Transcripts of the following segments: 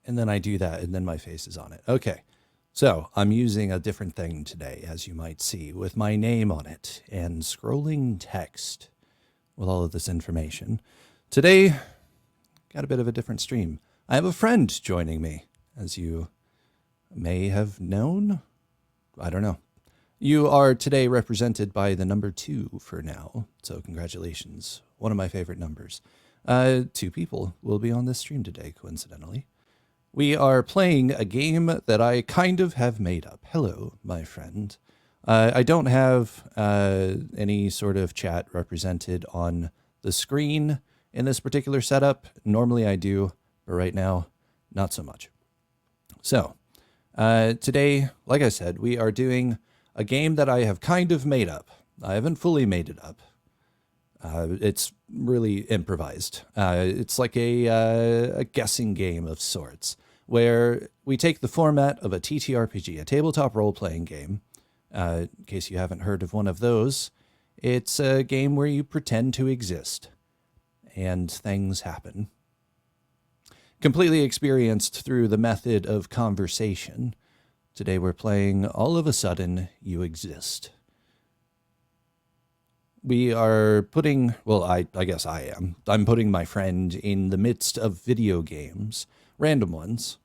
And then I do that, and then my face is on it. Okay. So I'm using a different thing today, as you might see, with my name on it and scrolling text with all of this information. Today, got a bit of a different stream. I have a friend joining me, as you may have known. I don't know. You are today represented by the number 2 for now, so congratulations. One of my favorite numbers. 2 people will be on this stream today, coincidentally. We are playing a game that I kind of have made up. Hello, my friend. I don't have any sort of chat represented on the screen in this particular setup. Normally I do, but right now, not so much. So, today, like I said, we are doing a game that I have kind of made up. I haven't fully made it up. It's really improvised. It's like a guessing game of sorts, where we take the format of a TTRPG, a tabletop role-playing game. In case you haven't heard of one of those, it's a game where you pretend to exist, and things happen. Completely experienced through the method of conversation. Today we're playing All of a Sudden You Exist. We are putting, well, I guess I am. I'm putting my friend in the midst of video games. Random ones.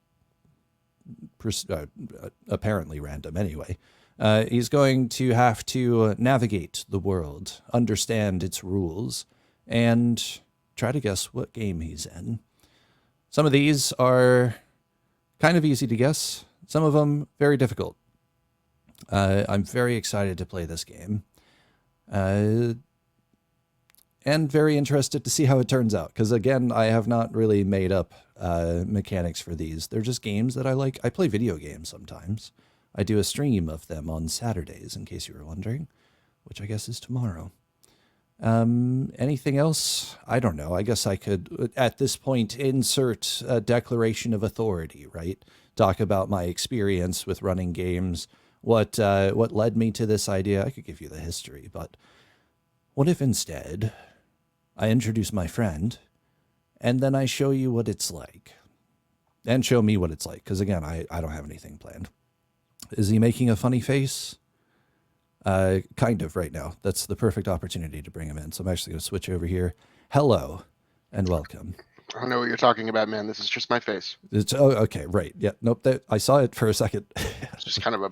Apparently random anyway. He's going to have to navigate the world, understand its rules, and try to guess what game he's in. Some of these are kind of easy to guess. Some of them very difficult. I'm very excited to play this game. And very interested to see how it turns out. Because again, I have not really made up mechanics for these. They're just games that I like. I play video games sometimes. I do a stream of them on Saturdays, in case you were wondering, which I guess is tomorrow. Anything else? I don't know. I guess I could, at this point, insert a declaration of authority, right? Talk about my experience with running games, what led me to this idea. I could give you the history, but what if instead I introduce my friend and then I show you what it's like? And show me what it's like, because again, I don't have anything planned. Is he making a funny face? Kind of right now. That's the perfect opportunity to bring him in. So I'm actually going to switch over here. Hello and welcome. I don't know what you're talking about, man. This is just my face. Okay, right. Yeah, nope. I saw it for a second. It's just kind of a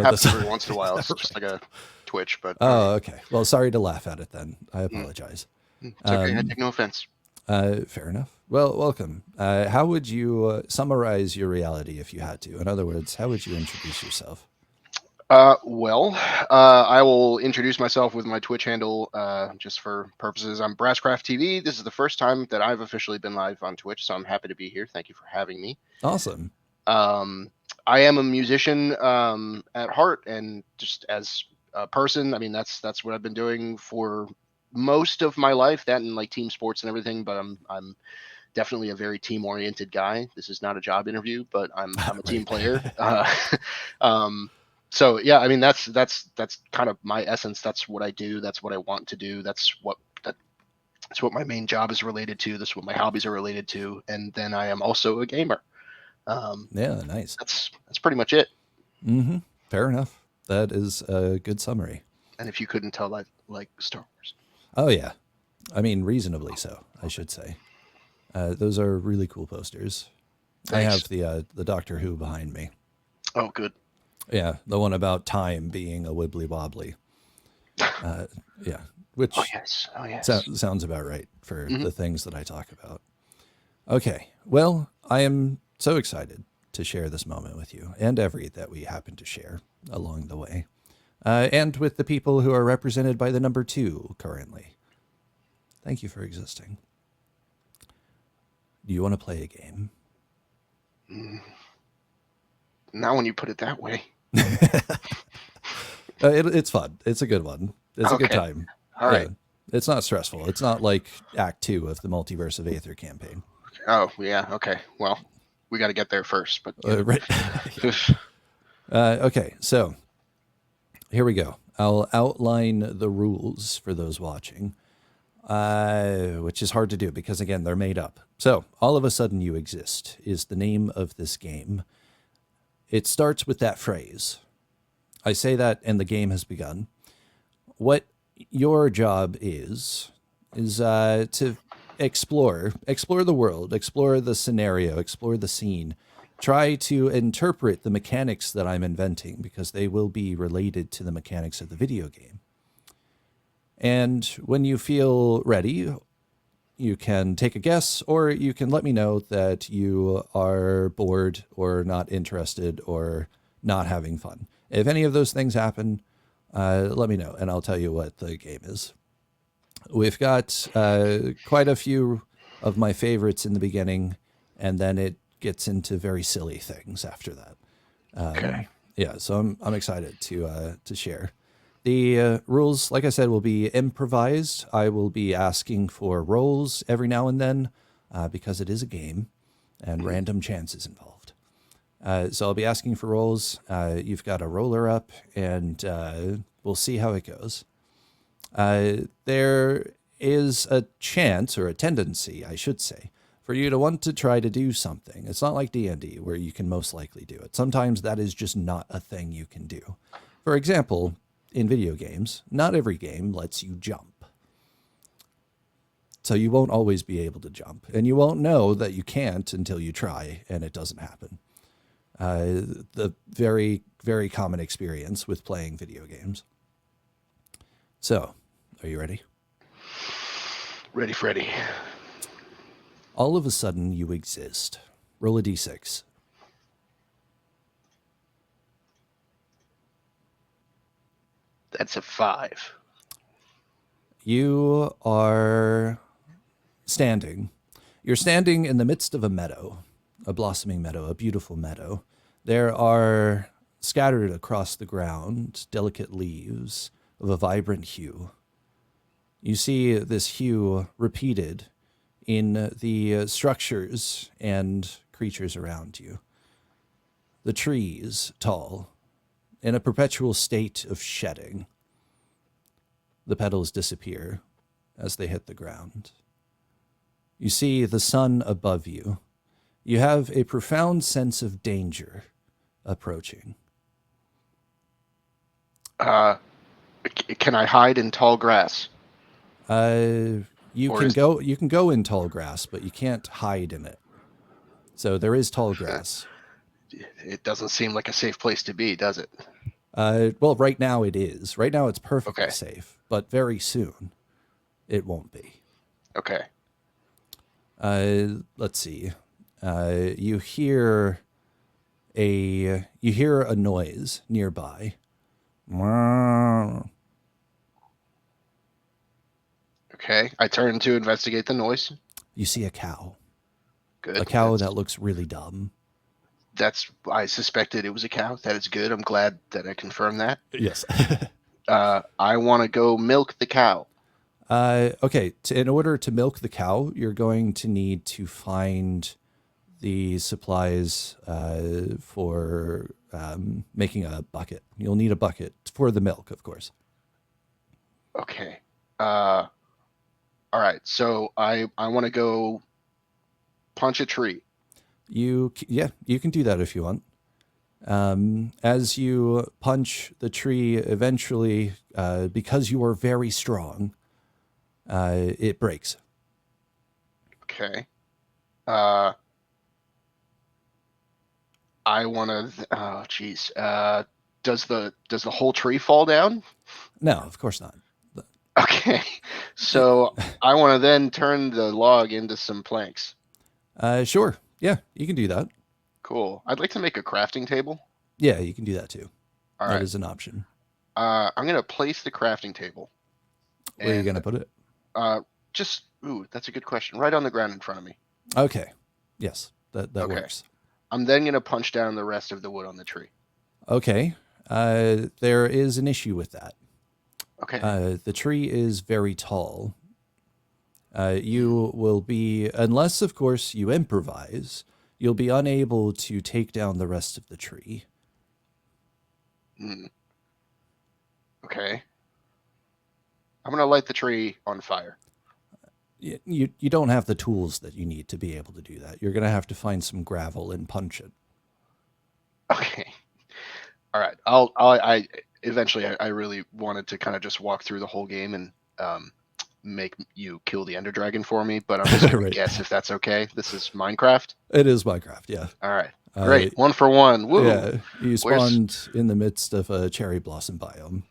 happens every once in a while. It's just like a twitch, but oh, okay. Well, sorry to laugh at it then. I apologize. It's okay. I take no offense. Fair enough. Well, welcome. How would you summarize your reality if you had to? In other words, how would you introduce yourself? I will introduce myself with my Twitch handle, just for purposes. I'm Brasscraft TV. This is the first time that I've officially been live on Twitch, so I'm happy to be here. Thank you for having me. Awesome. I am a musician at heart, and just as a person, I mean, that's what I've been doing for most of my life. That and like team sports and everything. But I'm definitely a very team-oriented guy. This is not a job interview, but I'm a team player. So yeah, I mean that's kind of my essence. That's what I do. That's what I want to do. That's what my main job is related to. That's what my hobbies are related to. And then I am also a gamer. Yeah, nice. That's pretty much it. Mm-hmm. Fair enough. That is a good summary. And if you couldn't tell, I like Star Wars. Oh yeah, I mean reasonably so, I should say. Those are really cool posters. Thanks. I have the Doctor Who behind me. Oh, good. Yeah, the one about time being a wibbly wobbly. Yeah, which oh yes, sounds about right for the things that I talk about. Okay, well, I am so excited to share this moment with you and every that we happen to share along the way, and with the people who are represented by the number 2 currently. Thank you for existing. Do you want to play a game? Not when you put it that way. It's fun. It's a good one. It's okay. A good time. All right. It's not stressful. It's not like Act 2 of the Multiverse of Aether campaign. Oh, yeah. Okay. Well, we got to get there first. But yeah. Right. Okay, so here we go. I'll outline the rules for those watching. which is hard to do because, again, they're made up. So, All of a Sudden You Exist is the name of this game. It starts with that phrase. I say that, and the game has begun. What your job is to explore the world, explore the scenario, explore the scene, try to interpret the mechanics that I'm inventing because they will be related to the mechanics of the video game. And when you feel ready, you can take a guess, or you can let me know that you are bored or not interested or not having fun. If any of those things happen, let me know, and I'll tell you what the game is. We've got quite a few of my favorites in the beginning, and then it gets into very silly things after that. Okay. Yeah, so I'm excited to share. The rules, like I said, will be improvised. I will be asking for rolls every now and then because it is a game and random chances involved. So I'll be asking for rolls. You've got a roller up, and we'll see how it goes. There is a chance, or a tendency, I should say, for you to want to try to do something. It's not like D&D where you can most likely do it. Sometimes that is just not a thing you can do. For example, in video games, not every game lets you jump. So you won't always be able to jump, and you won't know that you can't until you try and it doesn't happen. The very, very common experience with playing video games. So, are you ready? Ready, Freddy. All of a sudden, you exist. Roll a d6. That's a 5. You are standing. You're standing in the midst of a meadow, a blossoming meadow, a beautiful meadow. There are scattered across the ground delicate leaves of a vibrant hue. You see this hue repeated in the structures and creatures around you. The trees, tall, in a perpetual state of shedding. The petals disappear as they hit the ground. You see the sun above you. You have a profound sense of danger approaching. Can I hide in tall grass? You Or can is- go. You can go in tall grass, but you can't hide in it. So there is tall grass. It doesn't seem like a safe place to be, does it? Well, right now it is. Right now it's perfectly Okay. safe, but very soon it won't be. Okay. Let's see. You hear a noise nearby. Okay. I turn to investigate the noise. You see a cow. Good. A cow that looks really dumb. I suspected it was a cow. That is good. I'm glad that I confirmed that. Yes. I want to go milk the cow. Okay. In order to milk the cow, you're going to need to find the supplies for making a bucket. You'll need a bucket for the milk, of course. Okay. All right. So I want to go punch a tree. You can do that if you want. As you punch the tree, eventually, because you are very strong, it breaks. Okay. I want to. Oh, geez. Does the whole tree fall down? No, of course not. Okay. So I want to then turn the log into some planks. Sure. Yeah, you can do that. Cool. I'd like to make a crafting table. Yeah, you can do that too. All That right. is an option. I'm gonna place the crafting table. Where are you going to put it? That's a good question. Right on the ground in front of me. Okay. Yes, that Okay. works. I'm then gonna punch down the rest of the wood on the tree. Okay. There is an issue with that. Okay. The tree is very tall. You will be, unless of course you improvise, you'll be unable to take down the rest of the tree. Okay. I'm gonna light the tree on fire. you don't have the tools that you need to be able to do that. You're going to have to find some gravel and punch it. Okay. All right. I eventually I really wanted to kind of just walk through the whole game and make you kill the Ender Dragon for me, but I'm just gonna Right. guess if that's okay. This is Minecraft. It is Minecraft, yeah. All right. Uh, Great. 1 for 1. Woo. yeah, you Where's spawned in the midst of a cherry blossom biome.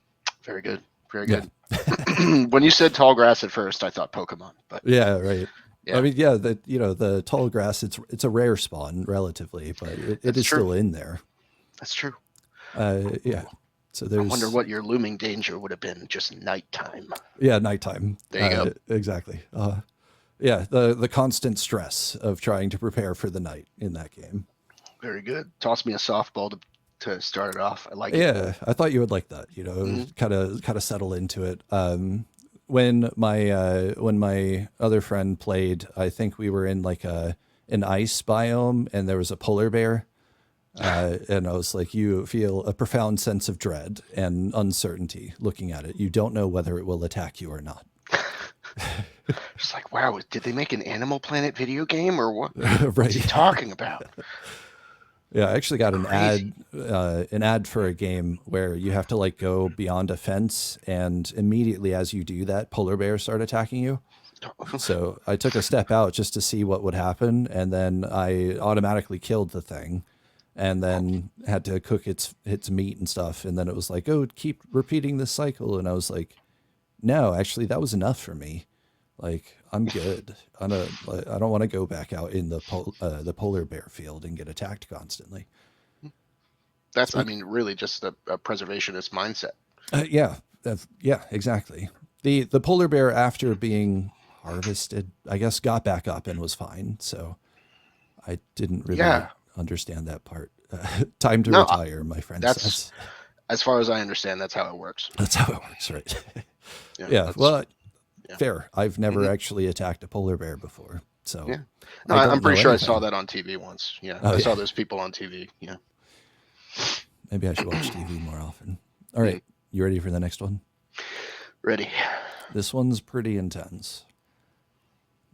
very good. Very Yeah. good. When you said tall grass at first, I thought Pokemon, but Yeah, right. I yeah, mean, yeah, the tall grass, it's a rare spawn relatively, but it that's is true. still in there. That's true. Yeah. So I wonder there's what your looming danger would have been just nighttime. nighttime. There you go. Exactly. Yeah, the constant stress of trying to prepare for the night in that game. Very good. Toss me a softball to start it off. I like it. Yeah, I thought you would like that. Mhm. Kind of settle into it. When my other friend played, I think we were in like an ice biome, and there was a polar bear. And I was like, you feel a profound sense of dread and uncertainty looking at it. You don't know whether it will attack you or not. Just like, wow, did they make an Animal Planet video game or what? Right. What's he talking about? Yeah, I actually got Crazy. an ad for a game where you have to like go beyond a fence, and immediately as you do that, polar bears start attacking you. So I took a step out just to see what would happen, and then I automatically killed the thing, and then had to cook its meat and stuff. And then it was like, oh, keep repeating this cycle, and I was like, no, actually, that was enough for me. Like, I'm good. I don't want to go back out in the polar bear field and get attacked constantly. That's, I mean, really just a preservationist mindset. Yeah, yeah, exactly. The polar bear, after being harvested, I guess, got back up and was fine. So I didn't really Yeah. understand that part. Time to No, retire, my friend that's, says. as far as I understand, that's how it works. That's how it works, right? Yeah. Yeah. Well, yeah. fair. I've never actually attacked a polar bear before, so Yeah. No, I don't I'm pretty know sure anything. I saw that on TV once. Yeah. Oh, I saw yeah. those people on TV. Yeah. Maybe I should watch TV more often. All right, you ready for the next one? Ready. This one's pretty intense.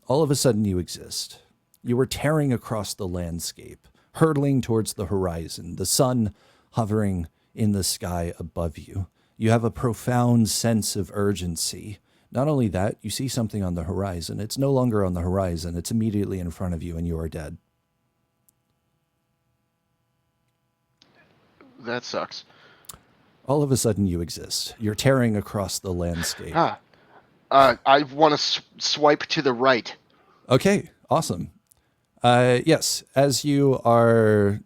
All of a sudden, you exist. You were tearing across the landscape, hurtling towards the horizon, the sun hovering in the sky above you. You have a profound sense of urgency. Not only that, you see something on the horizon. It's no longer on the horizon, it's immediately in front of you, and you are dead. That sucks. All of a sudden, you exist. You're tearing across the landscape. I want to swipe to the right. Okay, awesome. Yes, as you are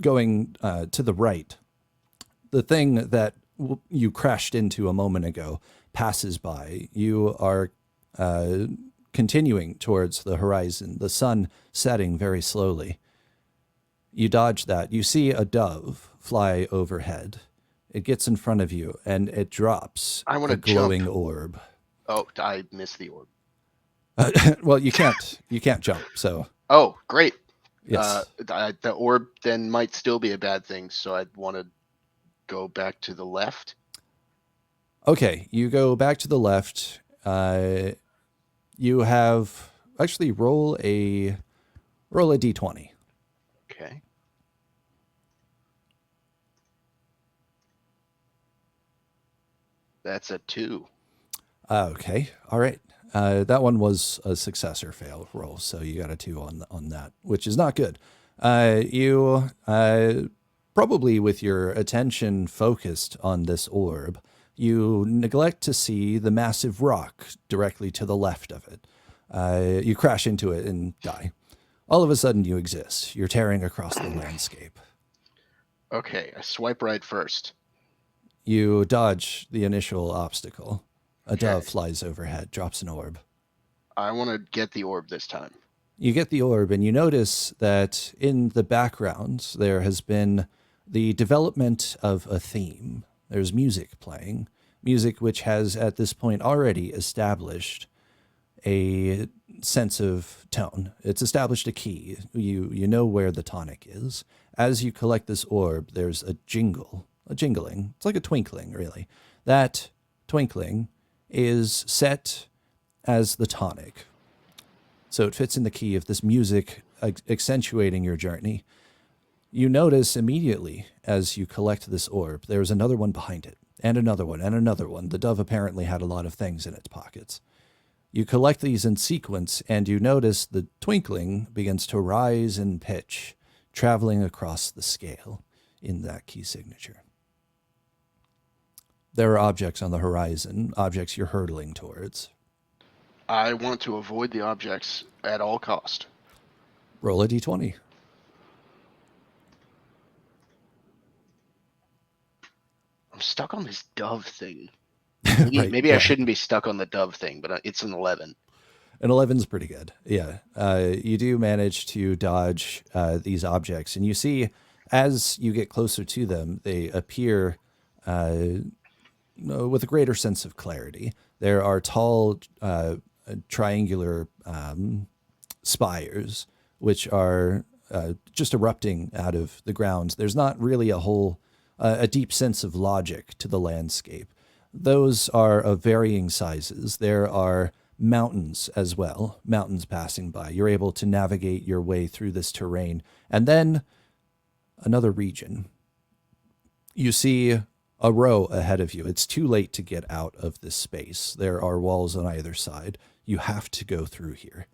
going to the right, the thing that you crashed into a moment ago passes by. You are continuing towards the horizon, the sun setting very slowly. You dodge that. You see a dove fly overhead. It gets in front of you, and it drops I want a to jump. glowing orb. Oh, I missed the orb. Well, you can't jump, so Oh, great. yes. The orb then might still be a bad thing, so I'd want to go back to the left. Okay, you go back to the left. You have actually roll a d20. Okay. That's a 2. Okay, all right. That one was a success or fail roll, so you got a 2 on that, which is not good. You probably with your attention focused on this orb, you neglect to see the massive rock directly to the left of it. You crash into it and die. All of a sudden, you exist. You're tearing across the landscape. Okay, I swipe right first. You dodge the initial obstacle. A Okay. dove flies overhead, drops an orb. I want to get the orb this time. You get the orb, and you notice that in the background, there has been the development of a theme. There's music playing, music which has at this point already established a sense of tone. It's established a key. You know where the tonic is. As you collect this orb, there's a jingling. It's like a twinkling, really. That twinkling is set as the tonic. So it fits in the key of this music accentuating your journey. You notice immediately as you collect this orb, there's another one behind it, and another one, and another one. The dove apparently had a lot of things in its pockets. You collect these in sequence, and you notice the twinkling begins to rise in pitch, traveling across the scale in that key signature. There are objects on the horizon, objects you're hurtling towards. I want to avoid the objects at all cost. Roll a d20. I'm stuck on this dove thing. Right, Maybe yeah. I shouldn't be stuck on the dove thing, but it's an 11. An 11's pretty good. Yeah. You do manage to dodge these objects, and you see as you get closer to them, they appear with a greater sense of clarity. There are tall, triangular spires, which are just erupting out of the ground. There's not really a deep sense of logic to the landscape. Those are of varying sizes. There are mountains as well, mountains passing by. You're able to navigate your way through this terrain. And then another region. You see a row ahead of you. It's too late to get out of this space. There are walls on either side. You have to go through here.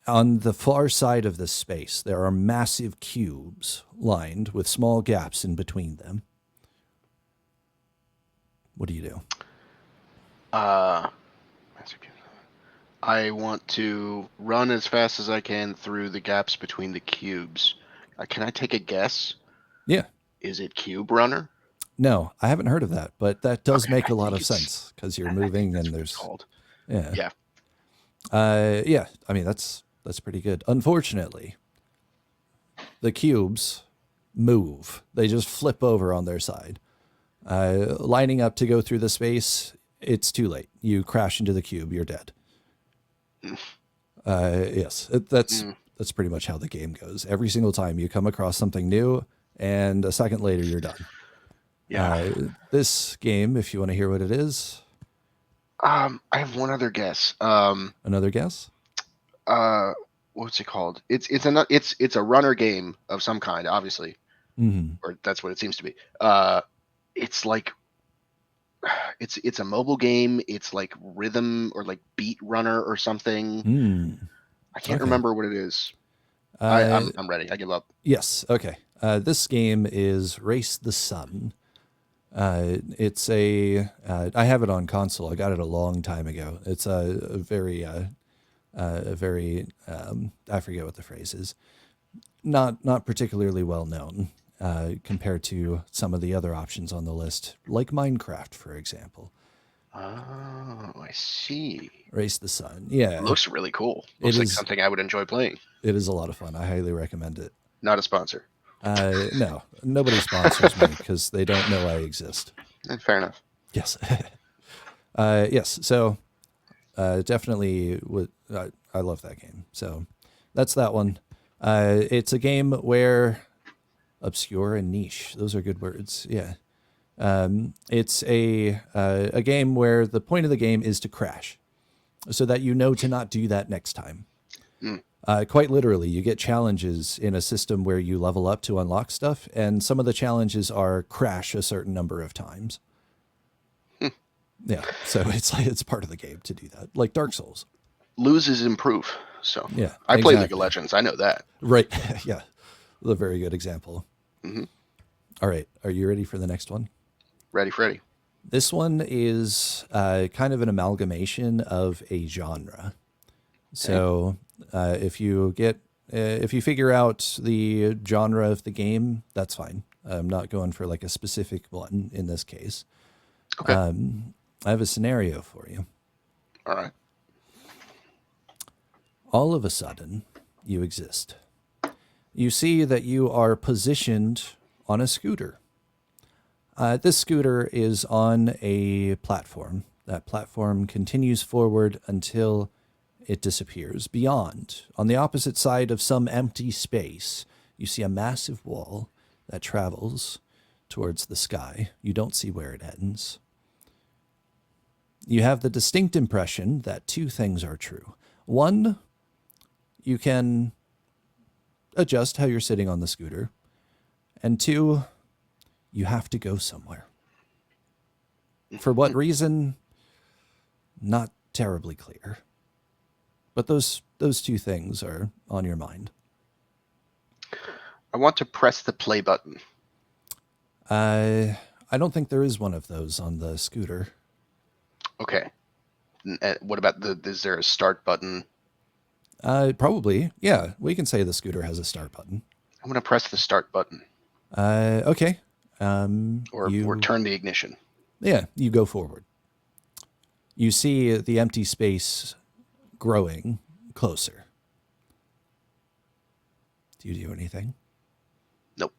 On the far side of this space, there are massive cubes lined with small gaps in between them. What do you do? I want to run as fast as I can through the gaps between the cubes. Can I take a guess? Yeah. Is it Cube Runner? No, I haven't heard of that, but that does Okay, make a I lot think of sense because you're moving and there's called. yeah. Yeah. Yeah, I mean that's pretty good. Unfortunately, the cubes move. They just flip over on their side. Lining up to go through the space, it's too late. You crash into the cube, you're dead. Yes, that's pretty much how the game goes. Every single time you come across something new, and a second later you're done. Yeah. This game, if you want to hear what it is. I have one other guess. Another guess? What's it called? It's a runner game of some kind, obviously, or that's what it seems to be. It's like it's a mobile game. It's like rhythm or like beat runner or something. I can't remember what it is. I'm ready. I give up. Yes. Okay. This game is Race the Sun. It's I have it on console. I got it a long time ago. It's a very, I forget what the phrase is. Not particularly well known compared to some of the other options on the list, like Minecraft, for example. Oh, I see. Race the Sun. Yeah. It looks really cool. Looks like something I would enjoy playing. It is a lot of fun. I highly recommend it. Not a sponsor. No, nobody sponsors me because they don't know I exist. Fair enough. Yes. Yes. So definitely I love that game. So that's that one. It's a game where obscure and niche, those are good words. Yeah. It's a game where the point of the game is to crash so that you know to not do that next time. Quite literally, you get challenges in a system where you level up to unlock stuff, and some of the challenges are crash a certain number of times. Yeah, so it's part of the game to do that, like Dark Souls. Lose is improve. So yeah, I play League of Legends. I know that. Right. Yeah, a very good example. Mm-hmm. All right, are you ready for the next one? Ready, Freddy. This one is kind of an amalgamation of a genre. So if you figure out the genre of the game, that's fine. I'm not going for like a specific one in this case. Okay. I have a scenario for you. All right. All of a sudden, you exist. You see that you are positioned on a scooter. This scooter is on a platform. That platform continues forward until it disappears. Beyond, on the opposite side of some empty space, you see a massive wall that travels towards the sky. You don't see where it ends. you have the distinct impression that two things are true. One, you can adjust how you're sitting on the scooter. And two, you have to go somewhere. For what reason? Not terribly clear. But those two things are on your mind. I want to press the play button. I don't think there is one of those on the scooter. Okay. What about is there a start button? Probably. Yeah, we can say the scooter has a start button. I'm going to press the start button. Okay. Or turn the ignition. Yeah, you go forward. You see the empty space growing closer. Do you do anything? Nope.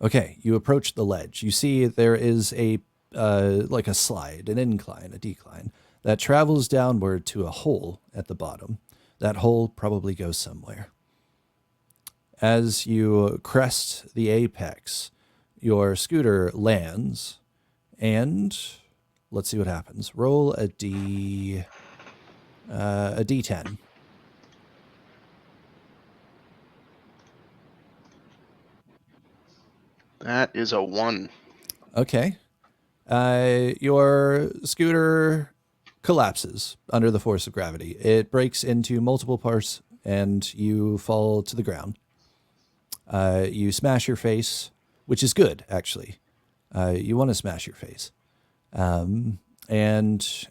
Okay, you approach the ledge. You see there is a like a slide, an incline, a decline that travels downward to a hole at the bottom. That hole probably goes somewhere. As you crest the apex, your scooter lands, and let's see what happens. Roll a D10. That is a 1. Okay. Your scooter collapses under the force of gravity. It breaks into multiple parts, and you fall to the ground. You smash your face, which is good, actually. You want to smash your face. And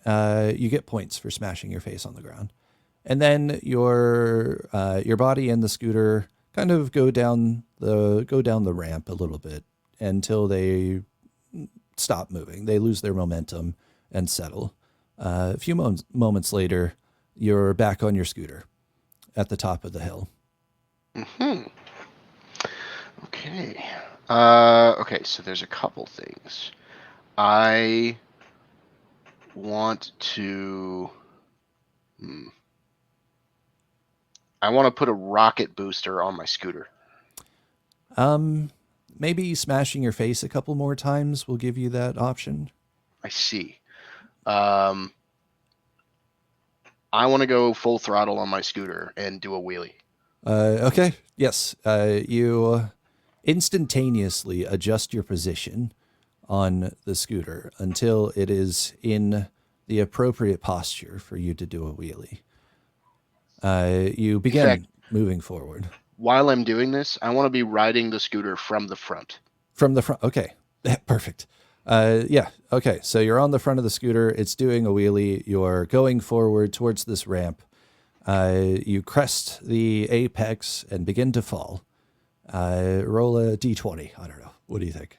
you get points for smashing your face on the ground. And then your body and the scooter kind of go down the ramp a little bit until they stop moving. They lose their momentum and settle. A few moments later, you're back on your scooter at the top of the hill. Mm-hmm. Okay. Okay, so there's a couple things. I want to... I want to put a rocket booster on my scooter. Maybe smashing your face a couple more times will give you that option. I see. I want to go full throttle on my scooter and do a wheelie. Okay. Yes. You instantaneously adjust your position on the scooter until it is in the appropriate posture for you to do a wheelie. You begin moving forward. While I'm doing this, I want to be riding the scooter from the front. From the front. Okay. Perfect. Yeah. Okay. So you're on the front of the scooter. It's doing a wheelie. You're going forward towards this ramp. You crest the apex and begin to fall. Roll a D20. I don't know. What do you think?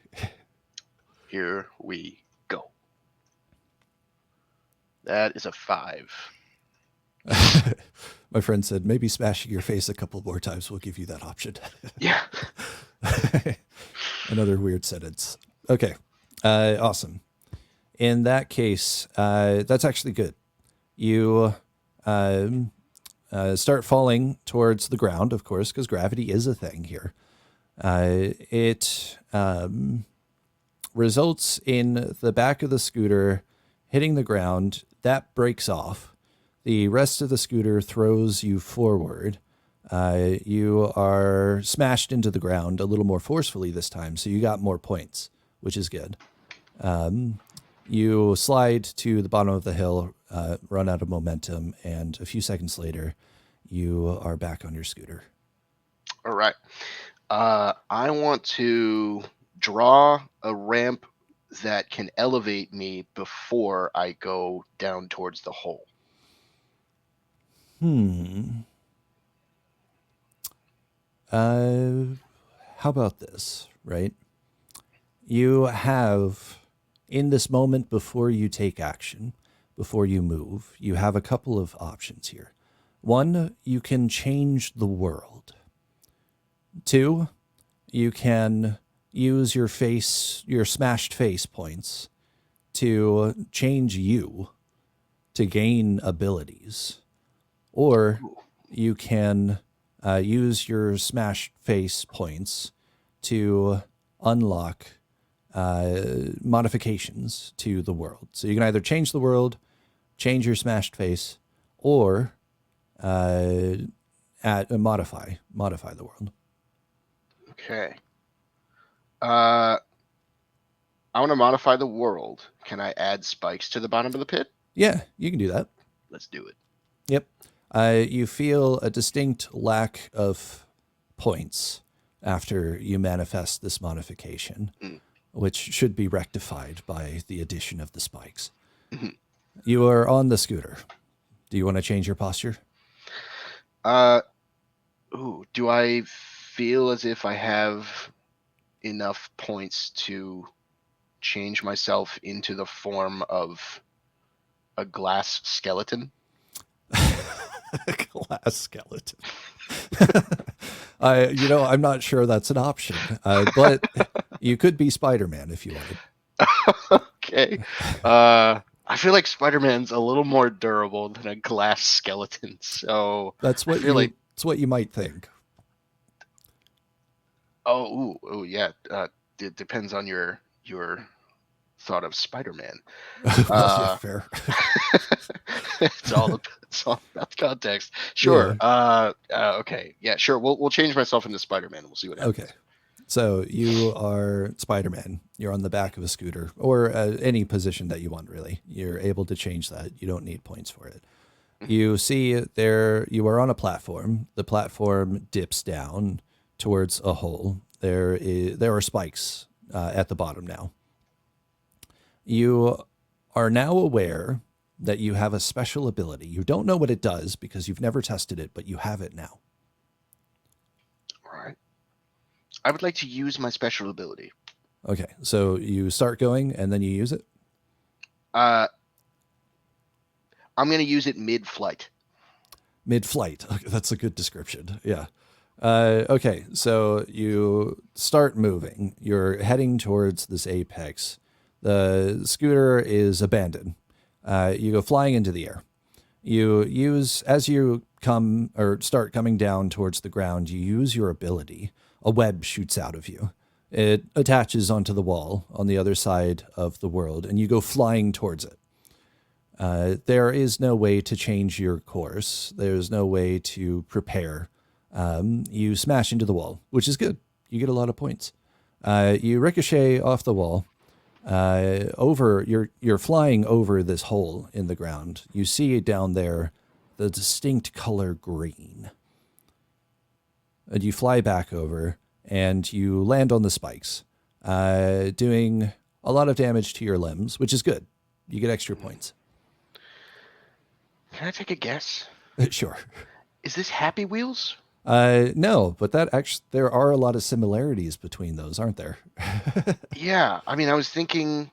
Here we go. That is a 5. My friend said, maybe smashing your face a couple more times will give you that option. Yeah. Another weird sentence. Okay. Awesome. In that case, that's actually good. You start falling towards the ground, of course, because gravity is a thing here. It results in the back of the scooter hitting the ground. That breaks off. The rest of the scooter throws you forward. You are smashed into the ground a little more forcefully this time, so you got more points, which is good. You slide to the bottom of the hill, run out of momentum, and a few seconds later, you are back on your scooter. All right. I want to draw a ramp that can elevate me before I go down towards the hole. How about this, right? You have, in this moment before you take action, before you move, you have a couple of options here. One, you can change the world. Two, you can use your smashed face points to change you to gain abilities. Or you can use your smashed face points to unlock modifications to the world. So you can either change the world change your smashed face, or modify the world. Okay. Uh, I want to modify the world. Can I add spikes to the bottom of the pit? Yeah, you can do that. Let's do it. Yep. You feel a distinct lack of points after you manifest this modification, which should be rectified by the addition of the spikes. You are on the scooter. Do you want to change your posture? Do I feel as if I have enough points to change myself into the form of a glass skeleton? Glass skeleton. I'm not sure that's an option, but you could be Spider-Man if you wanted. Okay. I feel like Spider-Man's a little more durable than a glass skeleton, so That's what it's what you might think. Yeah. It depends on your thought of Spider-Man. Yeah, fair. It's all about context. Sure. Yeah. Okay. Yeah. Sure. We'll change myself into Spider-Man. We'll see what happens. Okay. So you are Spider-Man. You're on the back of a scooter, or any position that you want, really. You're able to change that. You don't need points for it. You see there, you are on a platform. The platform dips down towards a hole. There are spikes at the bottom now. You are now aware that you have a special ability. You don't know what it does because you've never tested it, but you have it now. All right. I would like to use my special ability. Okay, so you start going and then you use it? I'm going to use it mid-flight. Mid-flight. Okay, that's a good description. Yeah. Okay, so you start moving. You're heading towards this apex. The scooter is abandoned. You go flying into the air. You use, as you come or start coming down towards the ground, you use your ability. A web shoots out of you. It attaches onto the wall on the other side of the world, and you go flying towards it. There is no way to change your course. There's no way to prepare. You smash into the wall, which is good. You get a lot of points. You ricochet off the wall. You're flying over this hole in the ground. You see down there the distinct color green. And you fly back over, and you land on the spikes, doing a lot of damage to your limbs, which is good. You get extra points. Can I take a guess? Sure. Is this Happy Wheels? No, but there are a lot of similarities between those, aren't there? Yeah, I mean, I was thinking,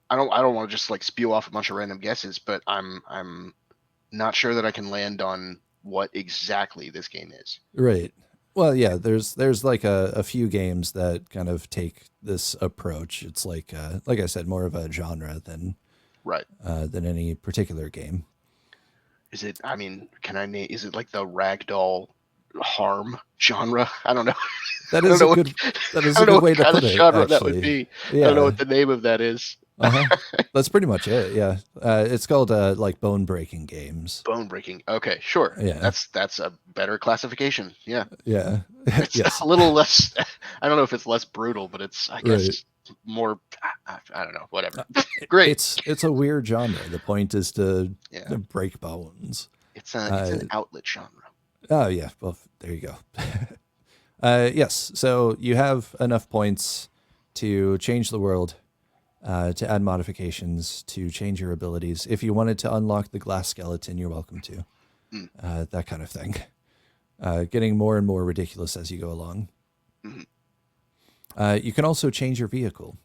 I don't want to just like spew off a bunch of random guesses, but I'm not sure that I can land on what exactly this game is. Right. Well, yeah, there's like a few games that kind of take this approach. It's like I said, more of a genre than any particular game. Is it? I mean, can I name? Is it like the ragdoll harm genre? I don't know. That is a good way to put it. Genre actually, that would be. Yeah. I don't know what the name of that is. That's pretty much it. Yeah, it's called like bone breaking games. Bone breaking. Okay, sure. Yeah, that's a better classification. Yeah. Yeah. It's yes. a little less. I don't know if it's less brutal, but it's I guess more. I don't know. Whatever. Great. It's a weird genre. The point is to break bones. It's an outlet genre. Oh yeah. Well, there you go. Yes. So you have enough points to change the world. To add modifications, to change your abilities. If you wanted to unlock the glass skeleton, you're welcome to. That kind of thing. Getting more and more ridiculous as you go along. You can also change your vehicle.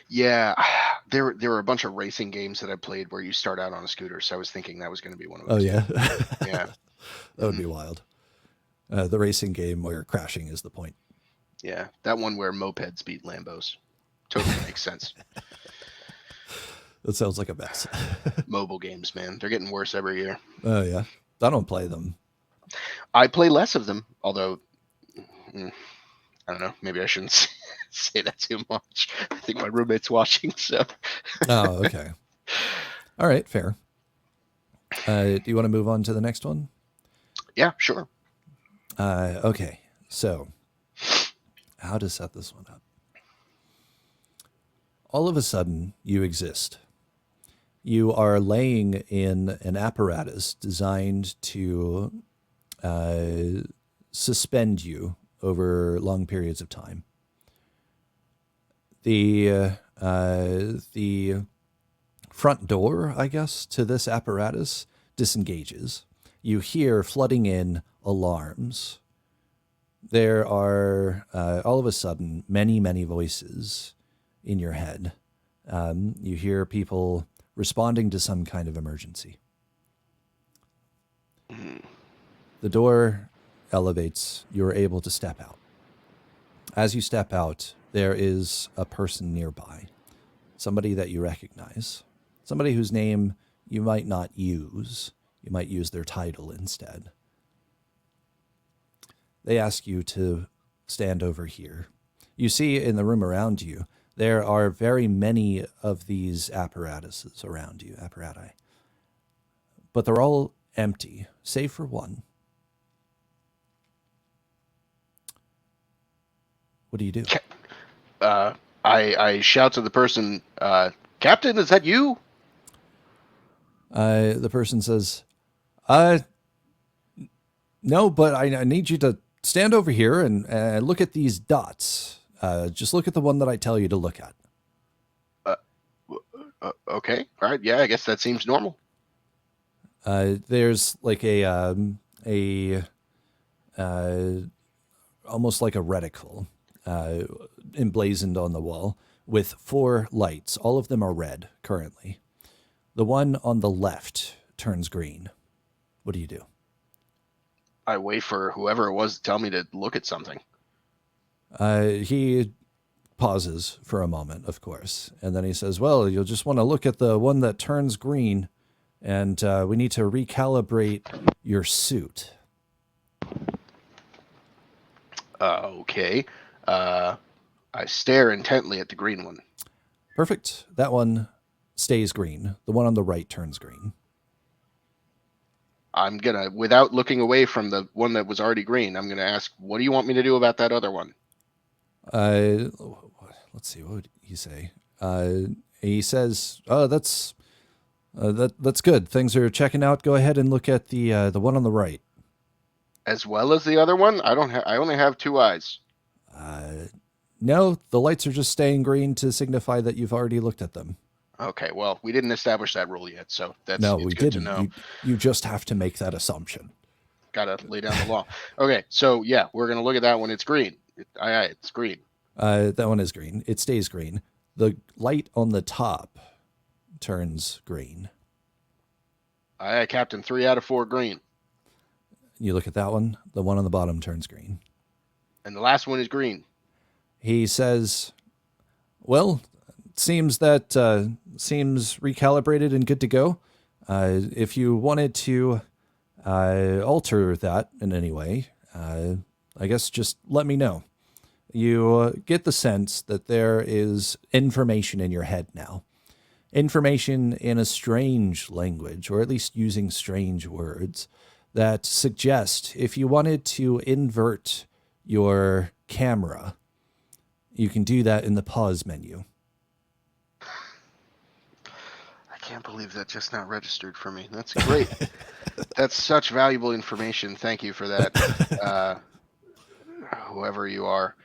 Yeah, there were a bunch of racing games that I played where you start out on a scooter, so I was thinking that was going to be one of those. Oh, yeah? Yeah. That would be wild. The racing game where crashing is the point. Yeah, that one where mopeds beat Lambos. Totally makes sense. That sounds like a mess. Mobile games, man. They're getting worse every year. Oh, yeah. I don't play them. I play less of them, although, I don't know. Maybe I shouldn't say that too much. I think my roommate's watching, so. Oh, okay. All right, fair. Do you want to move on to the next one? Yeah, sure. Okay, so how to set this one up? All of a sudden, you exist. You are laying in an apparatus designed to suspend you over long periods of time. The front door, I guess, to this apparatus disengages. You hear flooding in alarms. There are all of a sudden many voices in your head. You hear people responding to some kind of emergency. The door elevates. You're able to step out. As you step out, there is a person nearby, somebody that you recognize, somebody whose name you might not use. You might use their title instead. They ask you to stand over here. You see in the room around you, there are very many of these apparatuses around you, apparati. But they're all empty, save for one. What do you do? I shout to the person, Captain, is that you? The person says, no, but I need you to stand over here and look at these dots. Just look at the one that I tell you to look at. Okay. All right. Yeah, I guess that seems normal. There's like a almost like a reticle emblazoned on the wall with 4 lights. All of them are red currently. The one on the left turns green. What do you do? I wait for whoever it was to tell me to look at something. He pauses for a moment, of course, and then he says, well, you'll just want to look at the one that turns green, and we need to recalibrate your suit. Okay. I stare intently at the green one. Perfect. That one stays green. The one on the right turns green. I'm going to, without looking away from the one that was already green, I'm going to ask, what do you want me to do about that other one? Let's see. What would he say? He says, oh, that's good. Things are checking out. Go ahead and look at the one on the right. As well as the other one? I only have 2 eyes. No, the lights are just staying green to signify that you've already looked at them. Okay, well, we didn't establish that rule yet, so that's no, it's we good didn't. to know. You just have to make that assumption. Gotta lay down the law. Okay, so yeah, we're gonna look at that one. It's green. It's green. That one is green. It stays green. The light on the top turns green. Aye, Captain. 3 out of 4 green. You look at that one. The one on the bottom turns green. And the last one is green. He says, well, seems recalibrated and good to go. If you wanted to alter that in any way, I guess just let me know. You get the sense that there is information in your head now. Information in a strange language, or at least using strange words, that suggest if you wanted to invert your camera, you can do that in the pause menu. I can't believe that just not registered for me. That's great. That's such valuable information. Thank you for that. Whoever you are.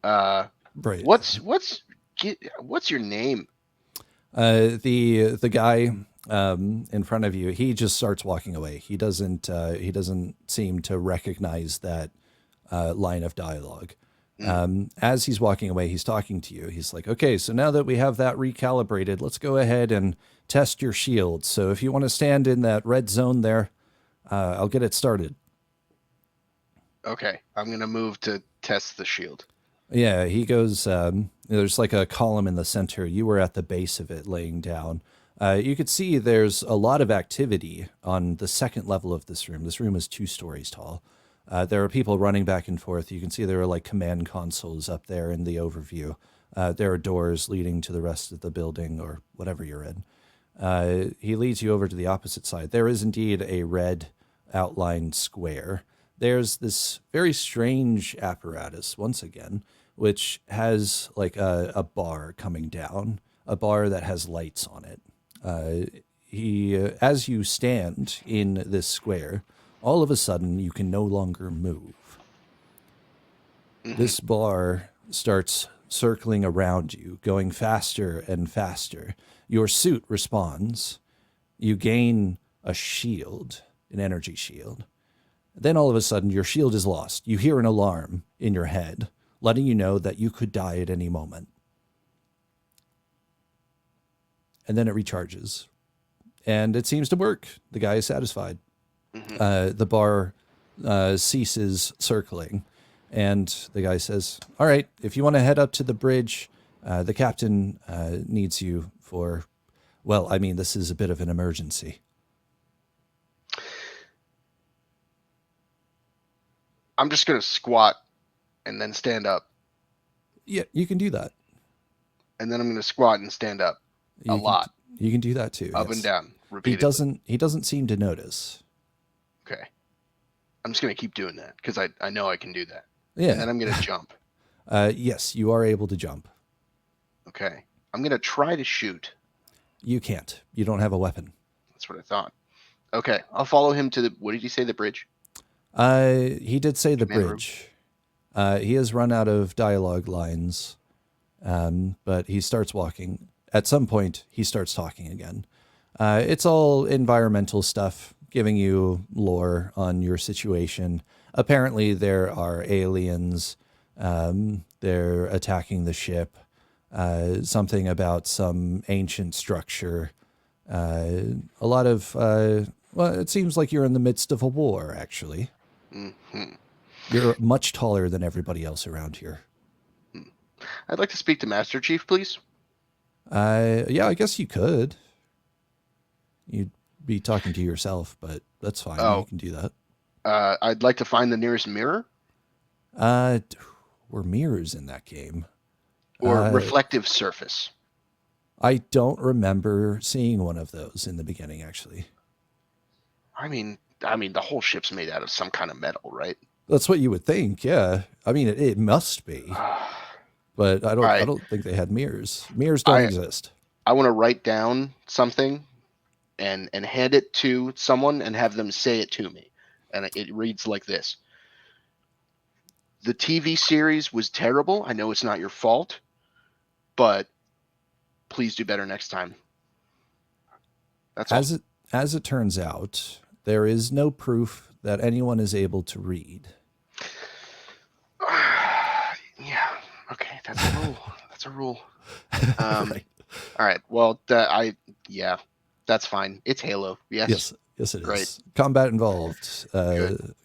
Right. What's your name? The guy in front of you, he just starts walking away. He doesn't seem to recognize that line of dialogue. As he's walking away, he's talking to you. He's like, okay, so now that we have that recalibrated, let's go ahead and test your shield. So if you want to stand in that red zone there, I'll get it started. Okay, I'm going to move to test the shield. Yeah, he goes, there's like a column in the center. You were at the base of it laying down. You could see there's a lot of activity on the second level of this room. This room is 2 stories tall. There are people running back and forth. You can see there are like command consoles up there in the overview. There are doors leading to the rest of the building or whatever you're in. He leads you over to the opposite side. There is indeed a red outlined square. There's this very strange apparatus, once again, which has like a bar coming down, a bar that has lights on it. As you stand in this square, all of a sudden you can no longer move. This bar starts circling around you, going faster and faster. Your suit responds. You gain a shield, an energy shield. Then all of a sudden, your shield is lost. You hear an alarm in your head, letting you know that you could die at any moment. And then it recharges. And it seems to work. The guy is satisfied. The bar ceases circling. And the guy says, all right, if you want to head up to the bridge, the captain needs you for, well, I mean, this is a bit of an emergency. I'm just going to squat and then stand up. Yeah, you can do that. And then I'm going to squat and stand up a lot. You can do that too. Up yes. and down repeatedly. He doesn't seem to notice. Okay. I'm just going to keep doing that because I know I can do that. Yeah. And then I'm going to jump. Yes, you are able to jump. Okay. I'm going to try to shoot. You can't. You don't have a weapon. That's what I thought. Okay. I'll follow him to what did he say, the bridge? He did say the Command bridge. He has run out of dialogue lines, but he starts walking. At some point, he starts talking again. It's all environmental stuff, giving you lore on your situation. Apparently, there are aliens. They're attacking the ship. Something about some ancient structure. A lot of, well, it seems like you're in the midst of a war, actually. Mm-hmm. You're much taller than everybody else around here. I'd like to speak to Master Chief, please. Yeah, I guess you could. You'd be talking to yourself, but that's fine. Oh. You can do that. I'd like to find the nearest mirror. Were mirrors in that game? Or reflective surface. I don't remember seeing one of those in the beginning, actually. I mean, the whole ship's made out of some kind of metal, right? That's what you would think, yeah. I mean, it must be, but I don't think they had mirrors. Mirrors don't exist. I want to write down something and hand it to someone and have them say it to me, and it reads like this: the TV series was terrible. I know it's not your fault, but please do better next time. That's all. As it turns out, there is no proof that anyone is able to read. Yeah. Okay. That's a rule. That's a rule. Right. All right. Well, yeah, that's fine. It's Halo. Yes. Yes, it is. Great. Combat involved.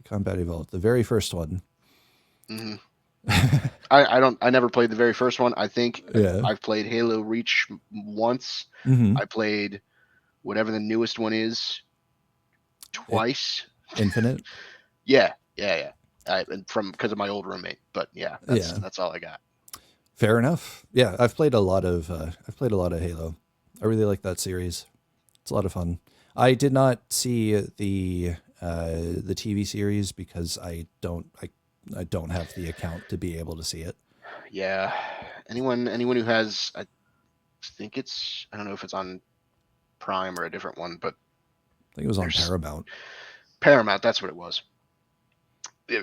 Combat involved. The very first one. Mm-hmm. I never played the very first one. I think I've played Halo Reach once. Mm-hmm. I played whatever the newest one is twice. Infinite. Yeah. Because of my old roommate. But yeah, that's all I got. Fair enough. Yeah, I've played a lot of Halo. I really like that series. It's a lot of fun. I did not see the TV series because I don't have the account to be able to see it. Yeah. Anyone who has, I think I don't know if it's on Prime or a different one, but I think it was on Paramount. Paramount, that's what it was.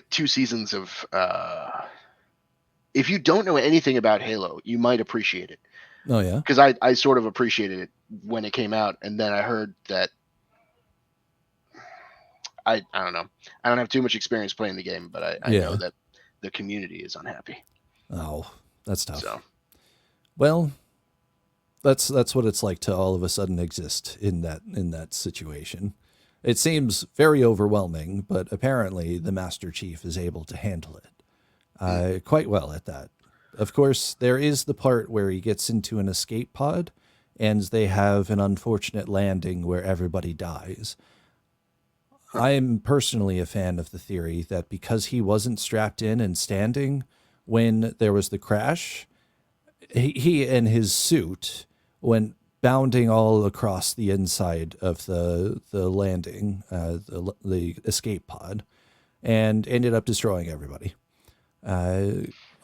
2 seasons of if you don't know anything about Halo, you might appreciate it. Oh yeah. Because I sort of appreciated it when it came out, and then I heard that I don't know. I don't have too much experience playing the game, but I know that the community is unhappy. Oh, that's tough. So, well, that's what it's like to all of a sudden exist in that situation. It seems very overwhelming, but apparently the Master Chief is able to handle it quite well at that. Of course, there is the part where he gets into an escape pod, and they have an unfortunate landing where everybody dies. I am personally a fan of the theory that because he wasn't strapped in and standing when there was the crash, he and his suit went bounding all across the inside of the landing, the escape pod, and ended up destroying everybody.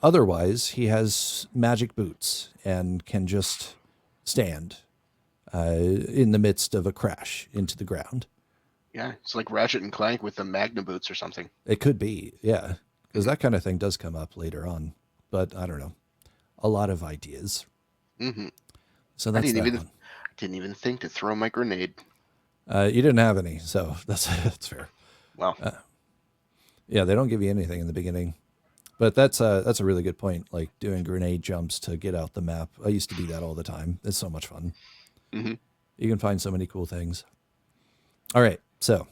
Otherwise, he has magic boots and can just stand in the midst of a crash into the ground. Yeah, it's like Ratchet and Clank with the Magna boots or something. It could be, yeah, because that kind of thing does come up later on. But I don't know, a lot of ideas. Mm-hmm. So I that's that one. didn't even think to throw my grenade. You didn't have any, so that's fair. Well, Yeah, they don't give you anything in the beginning, but that's a really good point. Like doing grenade jumps to get out the map. I used to do that all the time. It's so much fun. mm-hmm. You can find so many cool things. All right, so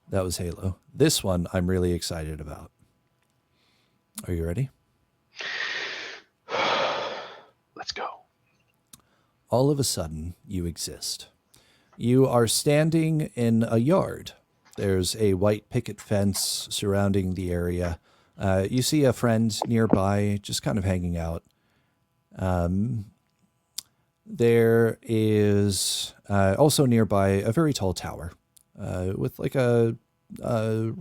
that was Halo. This one I'm really excited about. Are you ready? Let's go. All of a sudden, you exist. You are standing in a yard. There's a white picket fence surrounding the area. You see a friend nearby, just kind of hanging out. There is also nearby a very tall tower with like a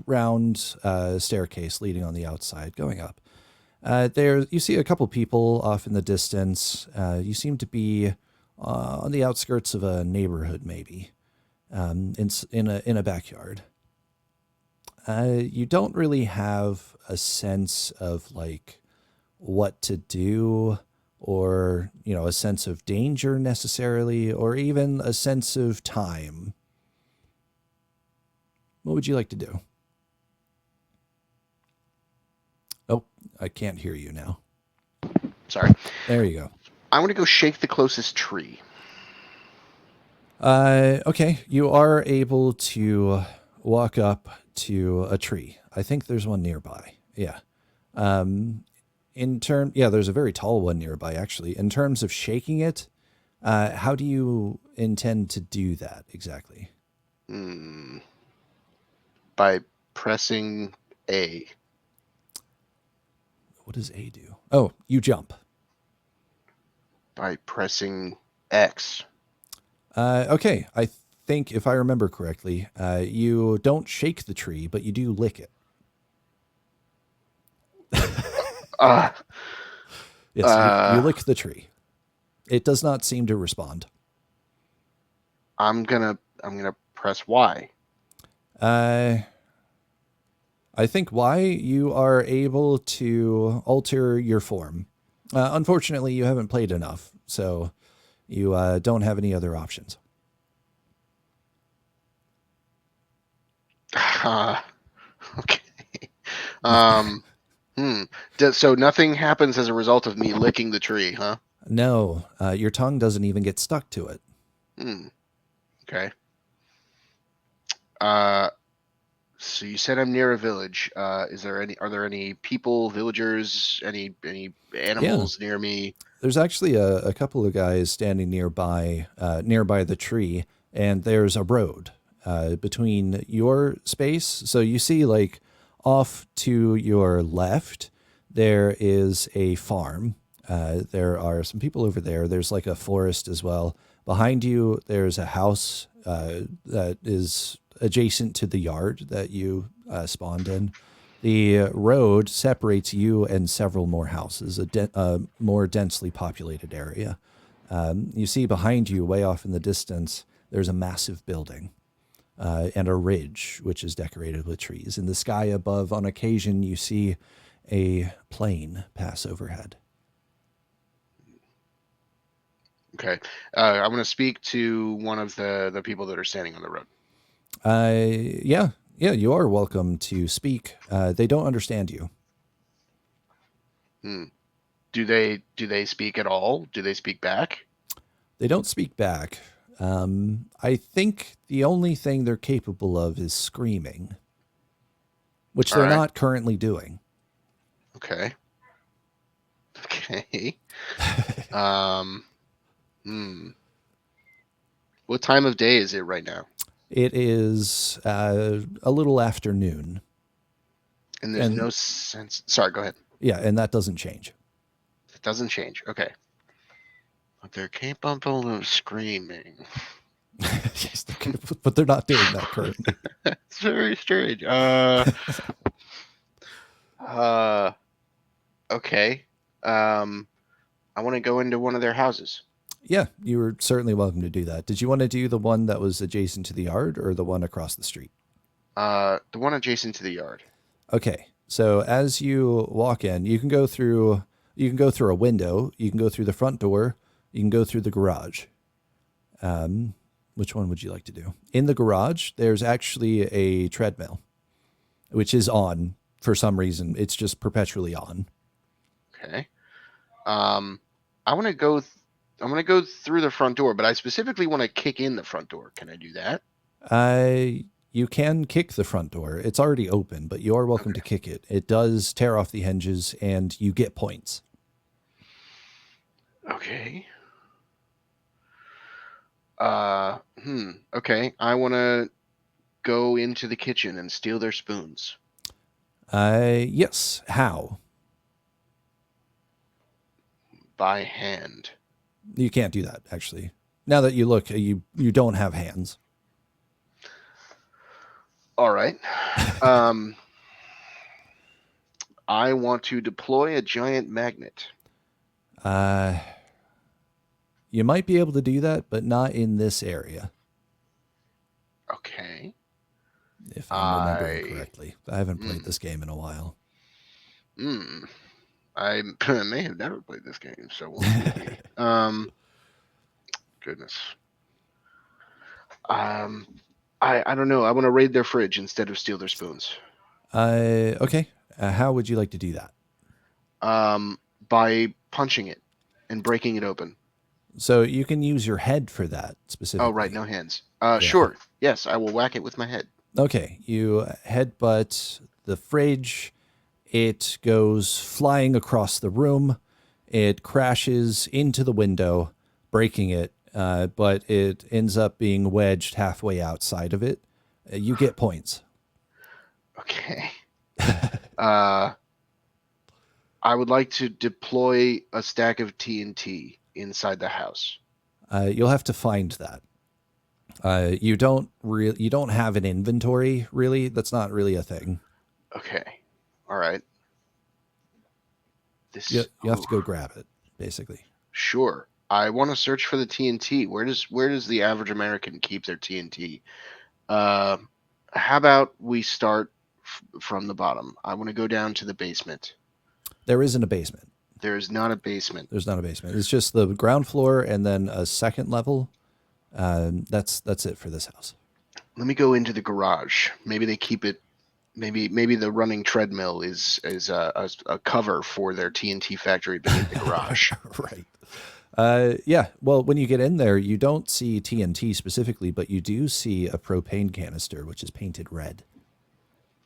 round staircase leading on the outside, going up. There, you see a couple people off in the distance. You seem to be on the outskirts of a neighborhood, maybe in a backyard. You don't really have a sense of like what to do, or a sense of danger necessarily, or even a sense of time. What would you like to do? Oh, I can't hear you now. Sorry. There you go. I want to go shake the closest tree. Okay, you are able to walk up to a tree. I think there's one nearby. Yeah. There's a very tall one nearby, actually. In terms of shaking it, how do you intend to do that exactly? By pressing A. What does A do? Oh, you jump. By pressing X. Okay, I think if I remember correctly, you don't shake the tree, but you do lick it. Yes, you lick the tree. It does not seem to respond. I'm gonna press Y. I think Y, you are able to alter your form. Unfortunately, you haven't played enough, so you don't have any other options. Okay. So nothing happens as a result of me licking the tree, huh? No, your tongue doesn't even get stuck to it. Okay. So you said I'm near a village. Are there any people, villagers, any animals near me? There's actually a couple of guys standing nearby the tree, and there's a road between your space. So you see, like, off to your left, there is a farm. There are some people over there. There's like a forest as well. Behind you, there's a house that is adjacent to the yard that you spawned in. The road separates you and several more houses, a more densely populated area. You see behind you, way off in the distance, there's a massive building and a ridge, which is decorated with trees. In the sky above, on occasion, you see a plane pass overhead. Okay. I'm going to speak to one of the people that are standing on the road. Yeah, you are welcome to speak. They don't understand you. Do they speak at all? Do they speak back? They don't speak back. I think the only thing they're capable of is screaming, which they're not currently doing. Okay. What time of day is it right now? It is a little afternoon. And there's no sense. Sorry, go ahead. Yeah, and that doesn't change. It doesn't change. Okay. They're capable of screaming. Yes, but they're not doing that currently. It's very strange. Okay. I want to go into one of their houses. Yeah, you were certainly welcome to do that. Did you want to do the one that was adjacent to the yard or the one across the street? The one adjacent to the yard. Okay. So as you walk in, you can go through a window, you can go through the front door, you can go through the garage. Which one would you like to do? In the garage, there's actually a treadmill, which is on for some reason. It's just perpetually on. Okay. I want to go. I'm going to go through the front door, but I specifically want to kick in the front door. Can I do that? You can kick the front door. It's already open, but you are welcome to kick it. It does tear off the hinges, and you get points. Okay. Okay. I want to go into the kitchen and steal their spoons. Yes. How? By hand. You can't do that, actually. Now that you look, you don't have hands. All right. I want to deploy a giant magnet. You might be able to do that, but not in this area. Okay. If I'm remembering correctly. I haven't played this game in a while. I may have never played this game, so we'll see. Goodness. I don't know. I want to raid their fridge instead of steal their spoons. Okay. How would you like to do that? By punching it and breaking it open. So you can use your head for that specifically. Oh, right. No hands. Sure. Yes, I will whack it with my head. Okay. You headbutt the fridge. It goes flying across the room. It crashes into the window, breaking it, but it ends up being wedged halfway outside of it. You get points. Okay. I would like to deploy a stack of TNT inside the house. You'll have to find that. You don't have an inventory, really. That's not really a thing. Okay. All right. You have to go grab it, basically. Sure. I want to search for the TNT. Where does the average American keep their TNT? How about we start from the bottom? I want to go down to the basement. There isn't a basement. There is not a basement. There's not a basement. It's just the ground floor and then a second level. That's it for this house. Let me go into the garage. Maybe they keep it. Maybe the running treadmill is a cover for their TNT factory beneath the garage. Right. Yeah. Well, when you get in there, you don't see TNT specifically, but you do see a propane canister, which is painted red.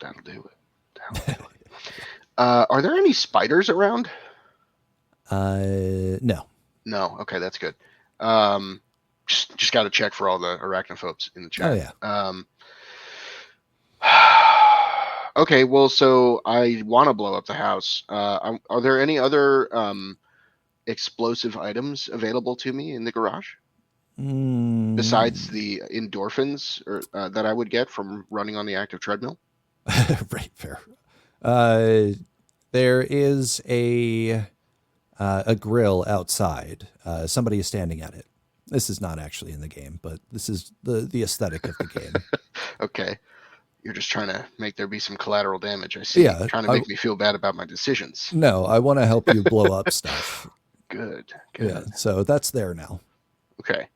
That'll do it. Are there any spiders around? No. No. Okay, that's good. Just got to check for all the arachnophobes in the chat. Oh yeah. Okay, well, so I want to blow up the house. Are there any other explosive items available to me in the garage besides the endorphins that I would get from running on the active treadmill? Right, fair. There is a grill outside. Somebody is standing at it. This is not actually in the game, but this is the aesthetic of the game. Okay. You're just trying to make there be some collateral damage. I see. Yeah, Trying to make me feel bad about my decisions. No, I want to help you blow up stuff. Good. Yeah, so that's there now. Okay.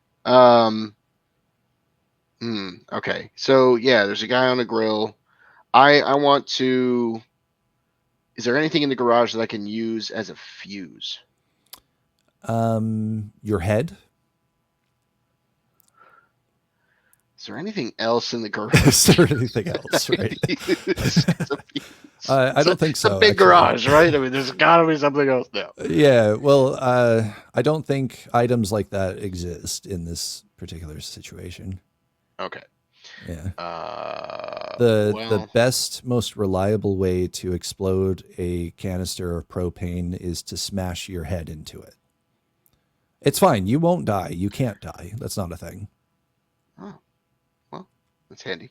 Okay. So yeah, there's a guy on a grill. I want to. Is there anything in the garage that I can use as a fuse? Your head. Is there anything else in the garage? Is there anything else? Right. I don't think so. It's a big garage, right? I mean, there's got to be something else now. Yeah. Well, I don't think items like that exist in this particular situation. Okay. Yeah. The best, most reliable way to explode a canister of propane is to smash your head into it. It's fine. You won't die. You can't die. That's not a thing. Oh, well, that's handy.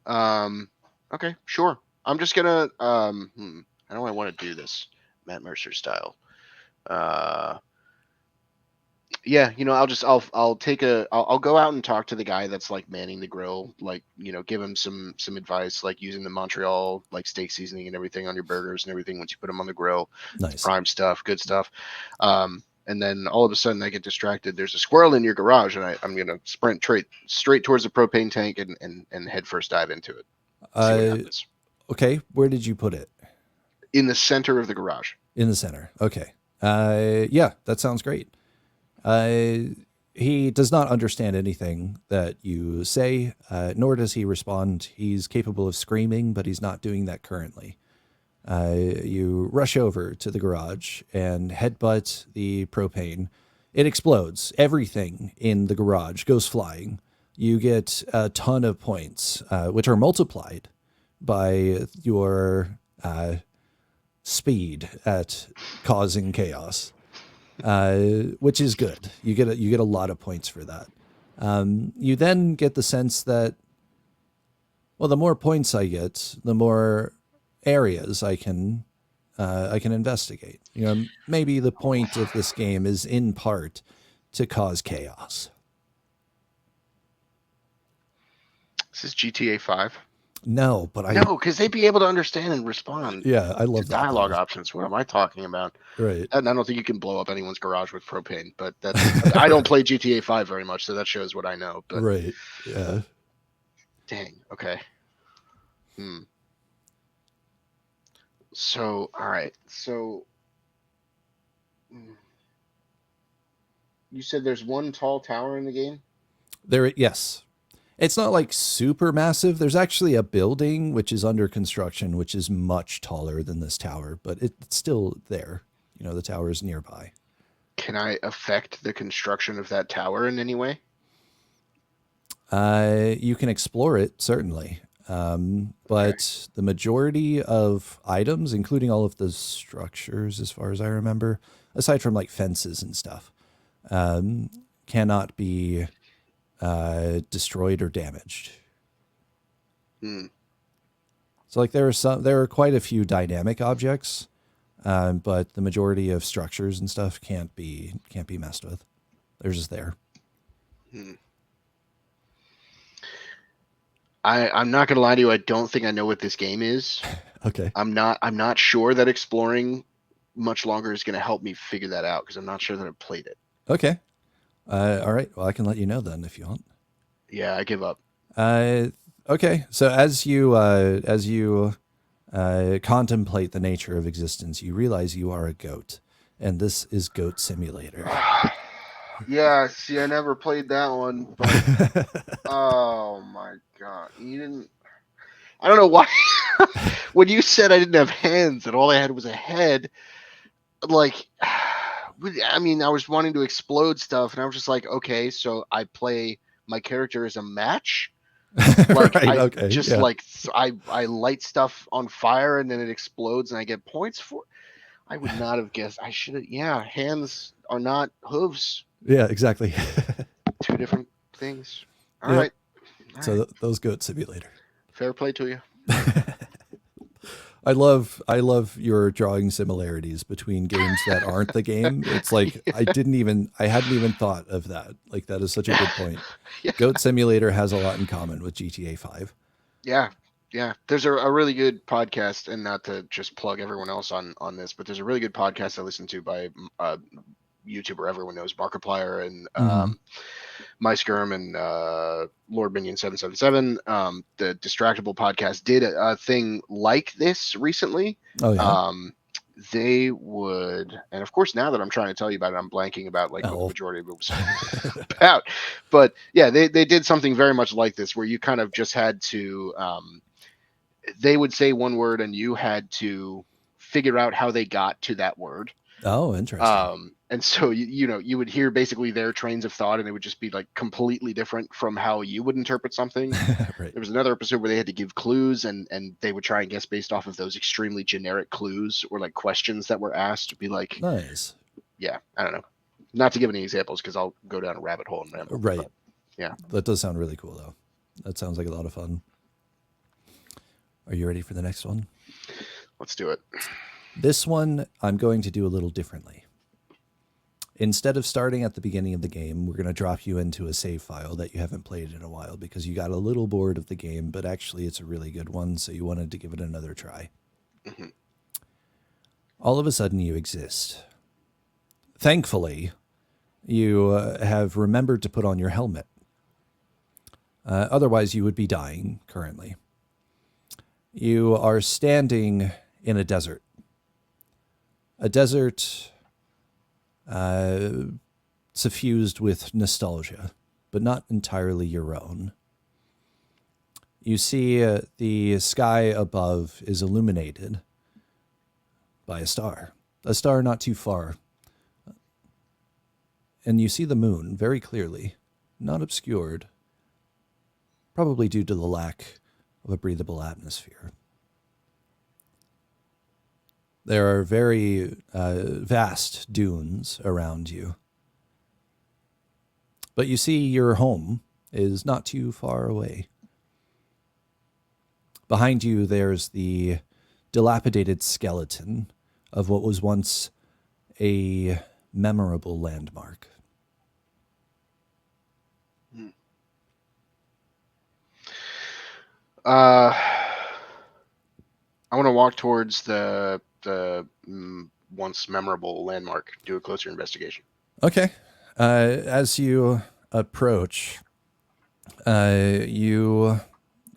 Um, okay, sure. I'm just gonna how do I want to do this? Matt Mercer style. Uh, yeah, I'll go out and talk to the guy that's like manning the grill, like, give him some advice, like using the Montreal like steak seasoning and everything on your burgers and everything once you put them on the grill. It's Nice. prime stuff, good stuff. And then all of a sudden I get distracted. There's a squirrel in your garage, and I'm gonna sprint straight towards the propane tank and head first dive into it. See what Uh, happens. okay. Where did you put it? In the center of the garage. In the center. Okay. Yeah, that sounds great. Uh, he does not understand anything that you say, nor does he respond. He's capable of screaming, but he's not doing that currently. You rush over to the garage and headbutt the propane. It explodes. Everything in the garage goes flying. You get a ton of points, which are multiplied by your speed at causing chaos, which is good. You get a lot of points for that. You then get the sense that, well, the more points I get, the more areas I can investigate. Maybe the point of this game is in part to cause chaos. This is GTA 5. No, but No, because they'd be able to understand and respond yeah, I to love that dialogue though. options. What am I talking about? Right. And I don't think you can blow up anyone's garage with propane, but I don't play GTA 5 very much, so that shows what I know. But Right. Yeah. dang, okay. So, all right. So, you said there's one tall tower in the game? Yes. It's not like super massive. There's actually a building which is under construction, which is much taller than this tower, but it's still there. The tower is nearby. Can I affect the construction of that tower in any way? You can explore it, certainly. Okay. But the majority of items, including all of the structures, as far as I remember, aside from like fences and stuff, cannot be destroyed or damaged. Hmm. So like there are quite a few dynamic objects, but the majority of structures and stuff can't be messed with. They're just there. Hmm. I'm not gonna lie to you. I don't think I know what this game is. Okay. I'm not sure that exploring much longer is gonna help me figure that out because I'm not sure that I've played it. Okay. All right. Well, I can let you know then if you want. Yeah, I give up. Uh, okay. So as you contemplate the nature of existence, you realize you are a goat, and this is Goat Simulator. Yeah, see, I never played that one, but oh my god, you didn't. I don't know why. When you said I didn't have hands and all I had was a head, like, I mean, I was wanting to explode stuff, and I was just like, okay, so I play my character as a match. Like Right. I Okay. just Yeah. like I light stuff on fire and then it explodes and I get points for. I would not have guessed. I should have. Yeah, hands are not hooves. Yeah. Exactly. Two different things. All Yep. right. All So right. those Goat Simulator. Fair play to you. I love your drawing similarities between games that aren't the game. It's like I hadn't even thought of that. Like that is such a good point. Yeah. Goat Simulator has a lot in common with GTA 5. Yeah. Yeah. There's a really good podcast, and not to just plug everyone else on this, but there's a really good podcast I listen to by YouTuber everyone knows, Markiplier and Mm-hmm. MySkirm and Lord Minion 777. The Distractable podcast did a thing like this recently. Oh yeah. They would, and of course, now that I'm trying to tell you about it, I'm blanking about like what the Oh. majority of it was about. But yeah, they did something very much like this, where you kind of just had to. They would say one word, and you had to figure out how they got to that word. Oh, interesting. And so you would hear basically their trains of thought, and it would just be like completely different from how you would interpret something. Right. There was another episode where they had to give clues, and they would try and guess based off of those extremely generic clues or like questions that were asked. To be like, Nice. yeah, I don't know. Not to give any examples because I'll go down a rabbit hole and ramble. Right. But, yeah. That does sound really cool, though. That sounds like a lot of fun. Are you ready for the next one? Let's do it. This one I'm going to do a little differently. Instead of starting at the beginning of the game, we're going to drop you into a save file that you haven't played in a while because you got a little bored of the game, but actually it's a really good one, so you wanted to give it another try. Mm-hmm. All of a sudden, you exist. Thankfully, you have remembered to put on your helmet. Otherwise, you would be dying currently. You are standing in a desert. A desert suffused with nostalgia, but not entirely your own. You see the sky above is illuminated by a star not too far. And you see the moon very clearly, not obscured, probably due to the lack of a breathable atmosphere. There are very vast dunes around you. But you see your home is not too far away. Behind you, there's the dilapidated skeleton of what was once a memorable landmark. I want to walk towards the once memorable landmark. Do a closer investigation. Okay. As you approach, you're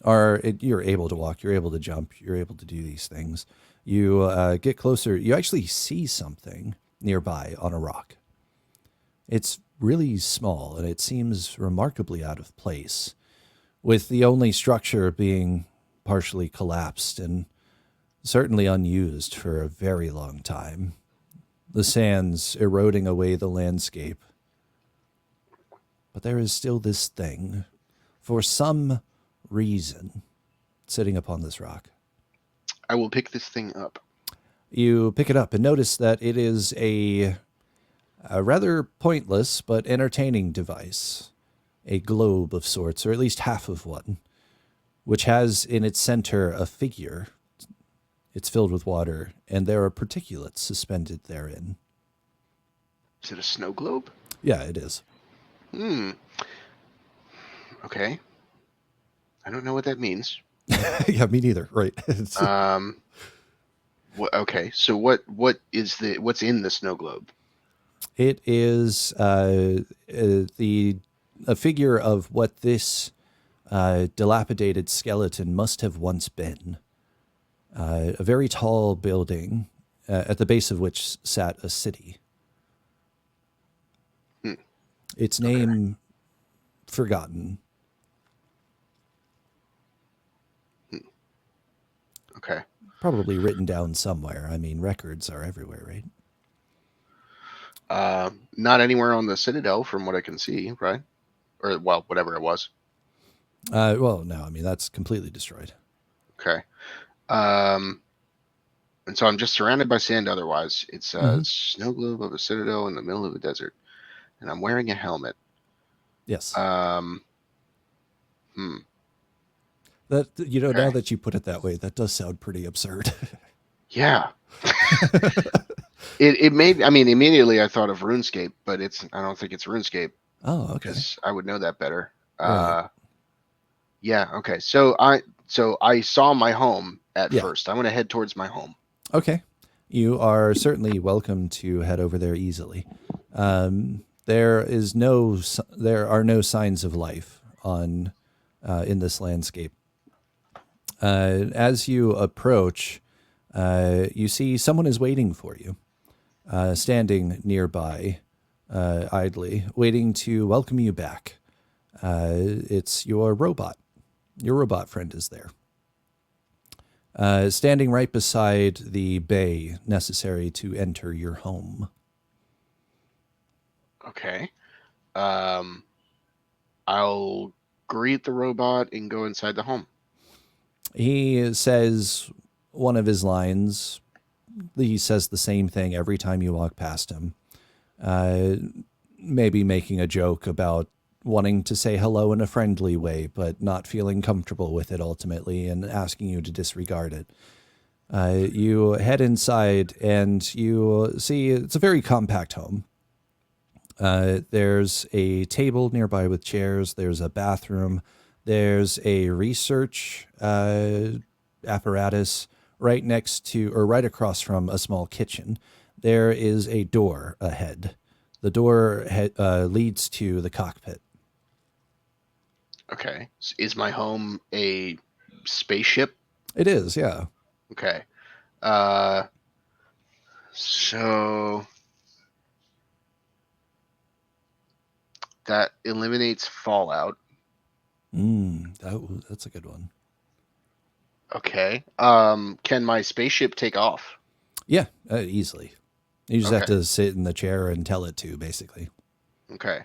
able to walk. You're able to jump. You're able to do these things. You get closer. You actually see something nearby on a rock. It's really small, and it seems remarkably out of place, with the only structure being partially collapsed and certainly unused for a very long time. The sands eroding away the landscape. But there is still this thing, for some reason, sitting upon this rock. I will pick this thing up. You pick it up and notice that it is a rather pointless but entertaining device. A globe of sorts, or at least half of one, which has in its center a figure. It's filled with water, and there are particulates suspended therein. Is it a snow globe? Yeah, it is. Okay. I don't know what that means. Yeah, me neither. Right. Okay. So what's in the snow globe? It is a figure of what this dilapidated skeleton must have once been. A very tall building at the base of which sat a city. Its name forgotten. Okay. Probably written down somewhere. I mean, records are everywhere, right? Not anywhere on the Citadel from what I can see, right? Or, well, whatever it was. Well, no, I mean, that's completely destroyed. Okay. And so I'm just surrounded by sand otherwise. It's a snow globe of a Citadel in the middle of a desert. And I'm wearing a helmet. Yes. That Now that you put it that way, that does sound pretty absurd. Yeah. It made. I mean, immediately I thought of RuneScape, but I don't think it's RuneScape. Oh, okay. Because I would know that better. Right. Yeah. Okay. So I saw my home at first. I'm going to head towards my home. Okay. You are certainly welcome to head over there easily. There are no signs of life in this landscape. As you approach, you see someone is waiting for you, standing nearby, idly, waiting to welcome you back. It's your robot. Your robot friend is there. Standing right beside the bay necessary to enter your home. Okay. I'll greet the robot and go inside the home. He says one of his lines. He says the same thing every time you walk past him. Uh, maybe making a joke about wanting to say hello in a friendly way, but not feeling comfortable with it ultimately and asking you to disregard it. You head inside and you see it's a very compact home. There's a table nearby with chairs. There's a bathroom. There's a research apparatus right next to, or right across from a small kitchen. There is a door ahead. The door leads to the cockpit. Okay. Is my home a spaceship? It is, yeah. Okay. So that eliminates fallout. That's a good one. Okay. Can my spaceship take off? Yeah, easily. You just have Okay. to sit in the chair and tell it to, basically. Okay.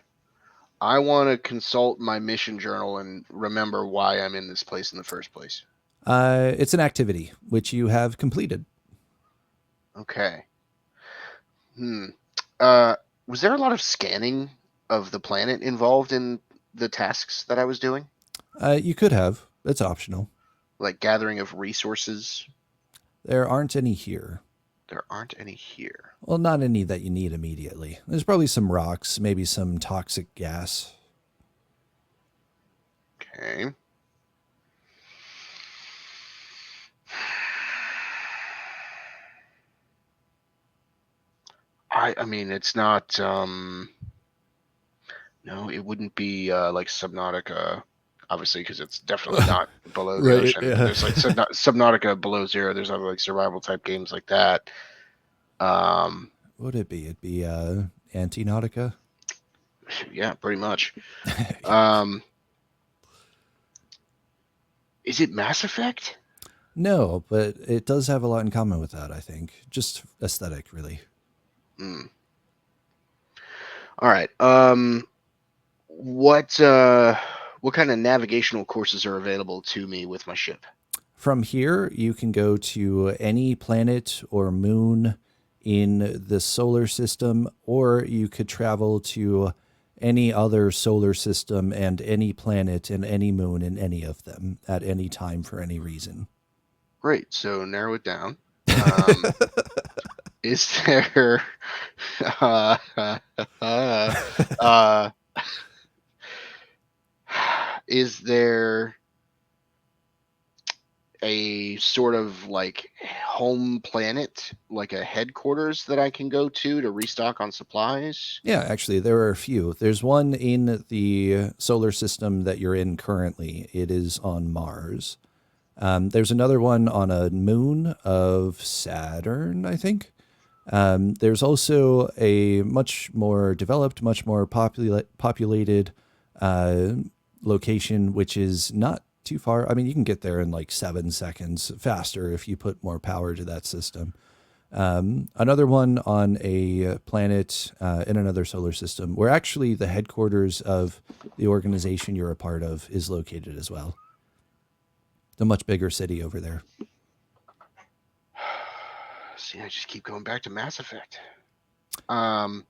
I want to consult my mission journal and remember why I'm in this place in the first place. It's an activity which you have completed. Okay. Hmm. Uh, was there a lot of scanning of the planet involved in the tasks that I was doing? You could have. It's optional. Like gathering of resources? There aren't any here. There aren't any here. Well, not any that you need immediately. There's probably some rocks, maybe some toxic gas. Okay. I mean it's not no, it wouldn't be like Subnautica, obviously, because it's definitely not below the Right. ocean. Yeah. There's like Subnautica below zero. There's other like survival type games like that. Um, What would it be? It'd be Antinautica. yeah, pretty much. Yeah. Is it Mass Effect? No, but it does have a lot in common with that, I think. Just aesthetic, really. Mm. All right. What kind of navigational courses are available to me with my ship? From here, you can go to any planet or moon in the solar system, or you could travel to any other solar system and any planet and any moon in any of them at any time for any reason. Great. So narrow it down. Um, is there uh, uh, is there a sort of like home planet, like a headquarters that I can go to restock on supplies? Yeah, actually, there are a few. There's one in the solar system that you're in currently. It is on Mars. There's another one on a moon of Saturn, I think. There's also a much more developed, much more populated uh, location, which is not too far. I mean, you can get there in like 7 seconds faster if you put more power to that system. Another one on a planet in another solar system, where actually the headquarters of the organization you're a part of is located as well. The much bigger city over there. See, I just keep going back to Mass Effect. Um,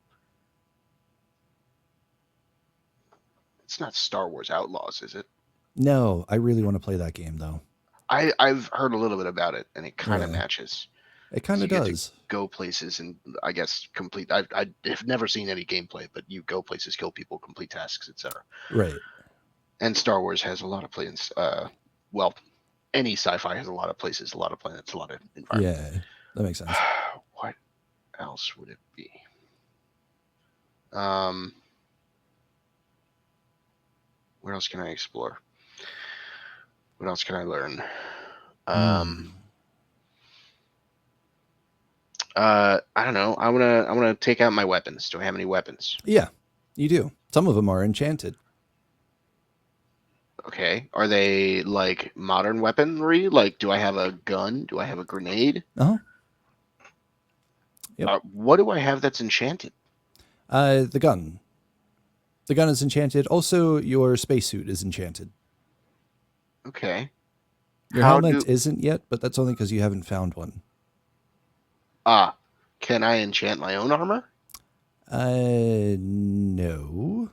it's not Star Wars Outlaws, is it? No, I really want to play that game though. I've heard a little bit about it, and it kind of Yeah, matches. it kind So of you get to does. go places and I guess complete. I've never seen any gameplay, but you go places, kill people, complete tasks, etc. Right. And Star Wars has a lot of planes. Well, any sci-fi has a lot of places, a lot of planets, a lot of environment. Yeah, that makes sense. What else would it be? Um, where else can I explore? What else can I learn? Hmm. I don't know. I wanna take out my weapons. Do I have any weapons? Yeah, you do. Some of them are enchanted. Okay. Are they like modern weaponry? Like, do I have a gun? Do I have a grenade? Uh huh. Yep. What do I have that's enchanted? The gun. The gun is enchanted. Also, your spacesuit is enchanted. Okay. Your How helmet do isn't yet, but that's only because you haven't found one. ah? Can I enchant my own armor? No.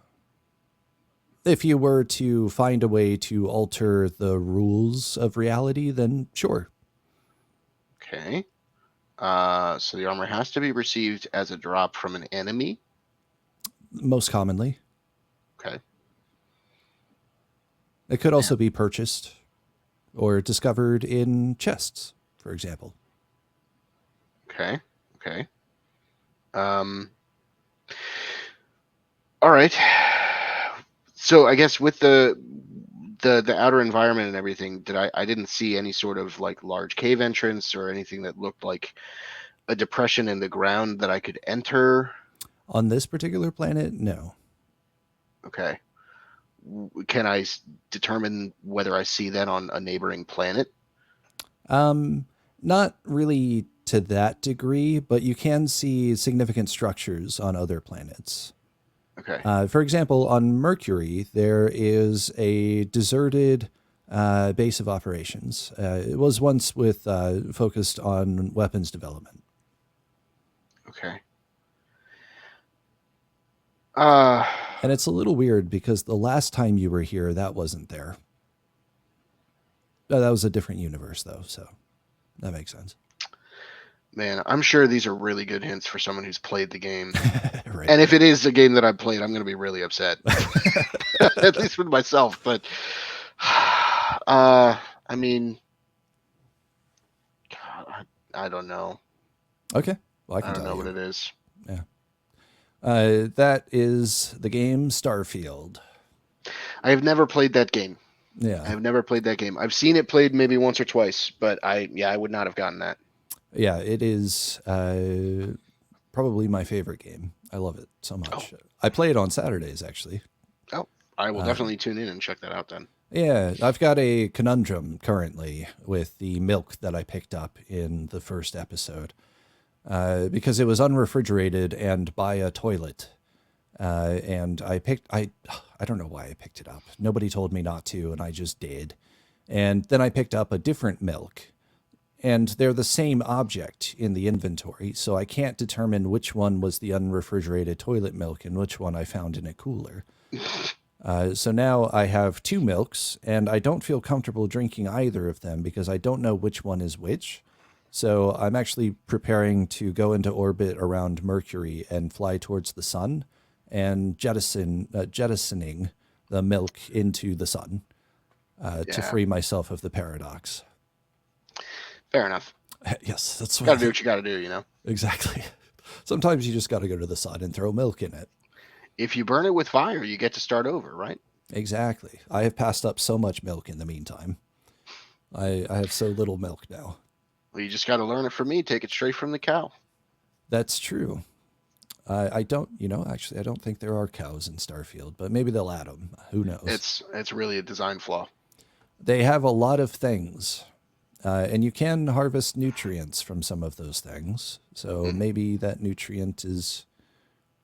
If you were to find a way to alter the rules of reality, then sure. Okay. So the armor has to be received as a drop from an enemy. Most commonly. Okay. It could also Man. be purchased or discovered in chests, for example. Okay. Okay. Um. All right. So I guess with the outer environment and everything, I didn't see any sort of like large cave entrance or anything that looked like a depression in the ground that I could enter. On this particular planet, no. Okay. Can I determine whether I see that on a neighboring planet? Not really to that degree, but you can see significant structures on other planets. Okay. For example, on Mercury, there is a deserted base of operations. It was once with focused on weapons development. Okay. Uh And it's a little weird because the last time you were here, that wasn't there. That was a different universe, though, so that makes sense. Man, I'm sure these are really good hints for someone who's played the game. Right. And if it is a game that I've played, I'm going to be really upset. At least with myself, but I mean, God, I don't know. Okay. Well, I I can don't tell know what you. it is. Yeah. That is the game Starfield. I have never played that game. I Yeah. have never played that game. I've seen it played maybe once or twice, but I would not have gotten that. Yeah, it is probably my favorite game. I love it so Oh, much. I play it on Saturdays, actually. oh, I will Uh, definitely tune in and check that out then. yeah, I've got a conundrum currently with the milk that I picked up in the first episode because it was unrefrigerated and by a toilet. And I don't know why I picked it up. Nobody told me not to, and I just did. And then I picked up a different milk, and they're the same object in the inventory, so I can't determine which one was the unrefrigerated toilet milk and which one I found in a cooler. So now I have two milks, and I don't feel comfortable drinking either of them because I don't know which one is which. So I'm actually preparing to go into orbit around Mercury and fly towards the sun and jettisoning the milk into the sun to Yeah, free myself of the paradox. fair enough. Yes, that's Got to what do what you got to do, you know. exactly. Sometimes you just got to go to the sun and throw milk in it. If you burn it with fire, you get to start over, right? Exactly. I have passed up so much milk in the meantime. I have so little milk now. Well, you just got to learn it from me. Take it straight from the cow. That's true. I don't, actually, I don't think there are cows in Starfield, but maybe they'll add them. Who knows? It's really a design flaw. They have a lot of things, and you can harvest nutrients from some of those things. So Hmm. maybe that nutrient is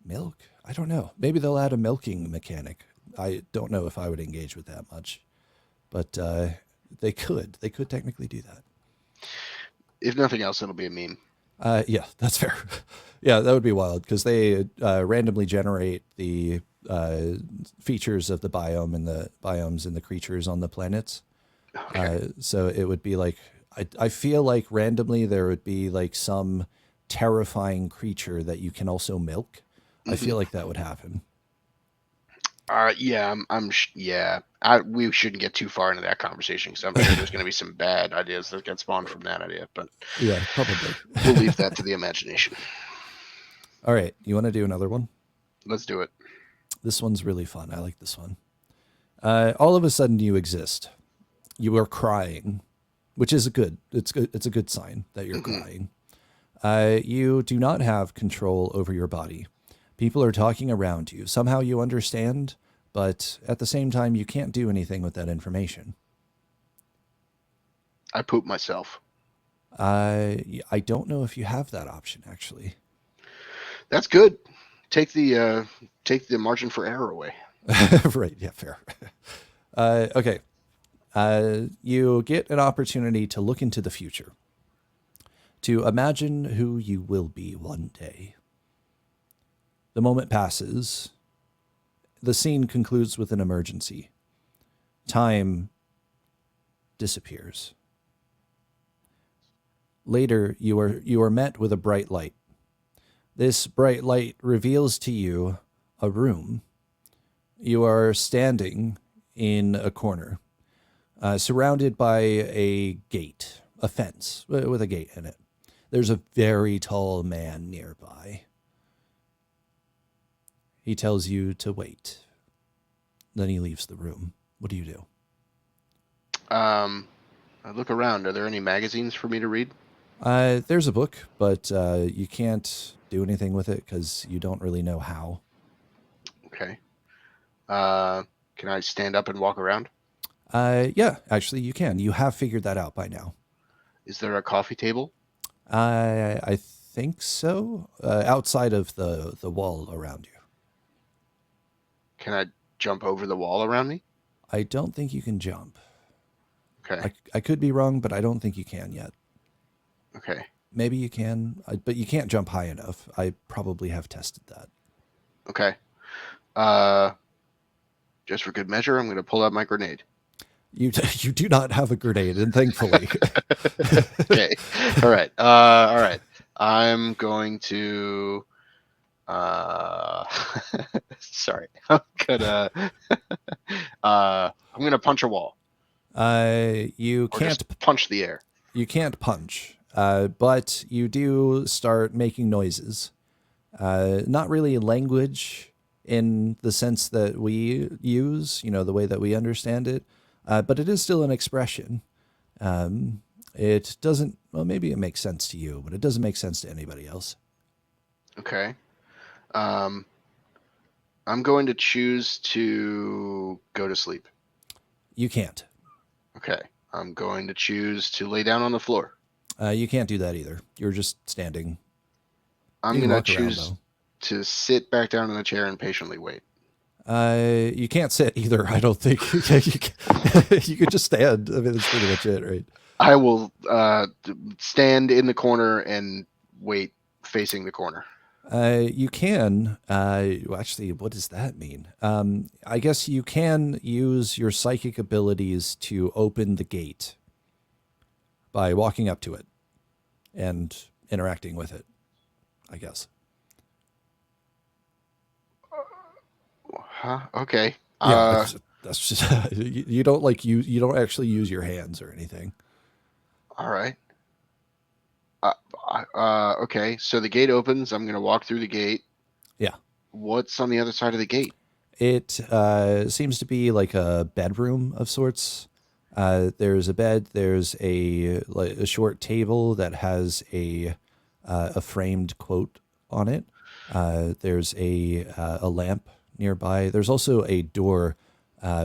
milk. I don't know. Maybe they'll add a milking mechanic. I don't know if I would engage with that much, but they could. They could technically do that. If nothing else, it'll be a meme. Yeah, that's fair. Yeah, that would be wild because they randomly generate the features of the biome and the biomes and the creatures on the planets. Okay. So it would be like I feel like randomly there would be like some terrifying creature that you can also milk. I Hmm. feel like that would happen. Yeah, yeah. We shouldn't get too far into that conversation because I'm sure there's going to be some bad ideas that get spawned from that idea. But Yeah, probably. we'll leave that to the imagination. All right, you want to do another one? Let's do it. This one's really fun. I like this one. All of a sudden, you exist. You are crying, which is a good. It's good. It's a good sign that you're Hmm. crying. You do not have control over your body. People are talking around you. Somehow you understand, but at the same time, you can't do anything with that information. I poop myself. I don't know if you have that option actually. That's good. Take the margin for error away. Right? Yeah, fair. Okay. You get an opportunity to look into the future, to imagine who you will be one day. The moment passes. The scene concludes with an emergency. Time disappears. Later, you are met with a bright light. This bright light reveals to you a room. You are standing in a corner, surrounded by a gate, a fence with a gate in it. There's a very tall man nearby. He tells you to wait. Then he leaves the room. What do you do? I look around. Are there any magazines for me to read? There's a book, but you can't do anything with it because you don't really know how. Okay. Can I stand up and walk around? Yeah, actually, you can. You have figured that out by now. Is there a coffee table? I think so. Outside of the wall around you. Can I jump over the wall around me? I don't think you can jump. Okay. I could be wrong, but I don't think you can yet. Okay. Maybe you can, but you can't jump high enough. I probably have tested that. Okay. Just for good measure, I'm going to pull out my grenade. You do not have a grenade, and thankfully. Okay. All right. All right. I'm going to. Sorry. I'm gonna punch a wall. You Or can't just punch the air. You can't punch, but you do start making noises. Not really language in the sense that we use, the way that we understand it, but it is still an expression. It doesn't, well, maybe it makes sense to you, but it doesn't make sense to anybody else. Okay. I'm going to choose to go to sleep. You can't. Okay. I'm going to choose to lay down on the floor. You can't do that either. You're just standing. I'm going to choose to sit back down in the chair and patiently wait. You can't sit either, I don't think. You could just stand. I mean, that's pretty much it, right? I will stand in the corner and wait facing the corner. You can. Actually, what does that mean? I guess you can use your psychic abilities to open the gate by walking up to it and interacting with it, I guess. Huh? Okay. Yeah, that's just you don't you don't actually use your hands or anything. All right. Okay. So the gate opens. I'm going to walk through the gate. Yeah. What's on the other side of the gate? It seems to be like a bedroom of sorts. There's a bed. There's a short table that has a framed quote on it. There's a lamp nearby. There's also a door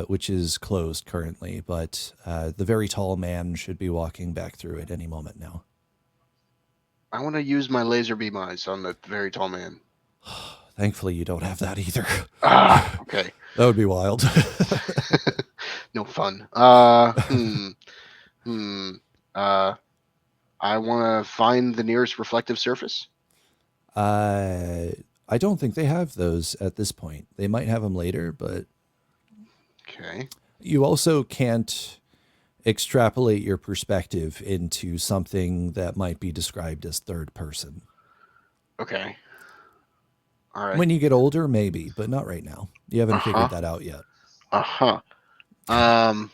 which is closed currently, but the very tall man should be walking back through it any moment now. I want to use my laser beam eyes on the very tall man. Thankfully, you don't have that either. Okay. That would be wild. No fun. I want to find the nearest reflective surface. I don't think they have those at this point. They might have them later, but okay. You also can't extrapolate your perspective into something that might be described as third person. Okay. All right. When you get older, maybe, but not right now. You haven't figured that out yet. Oh God.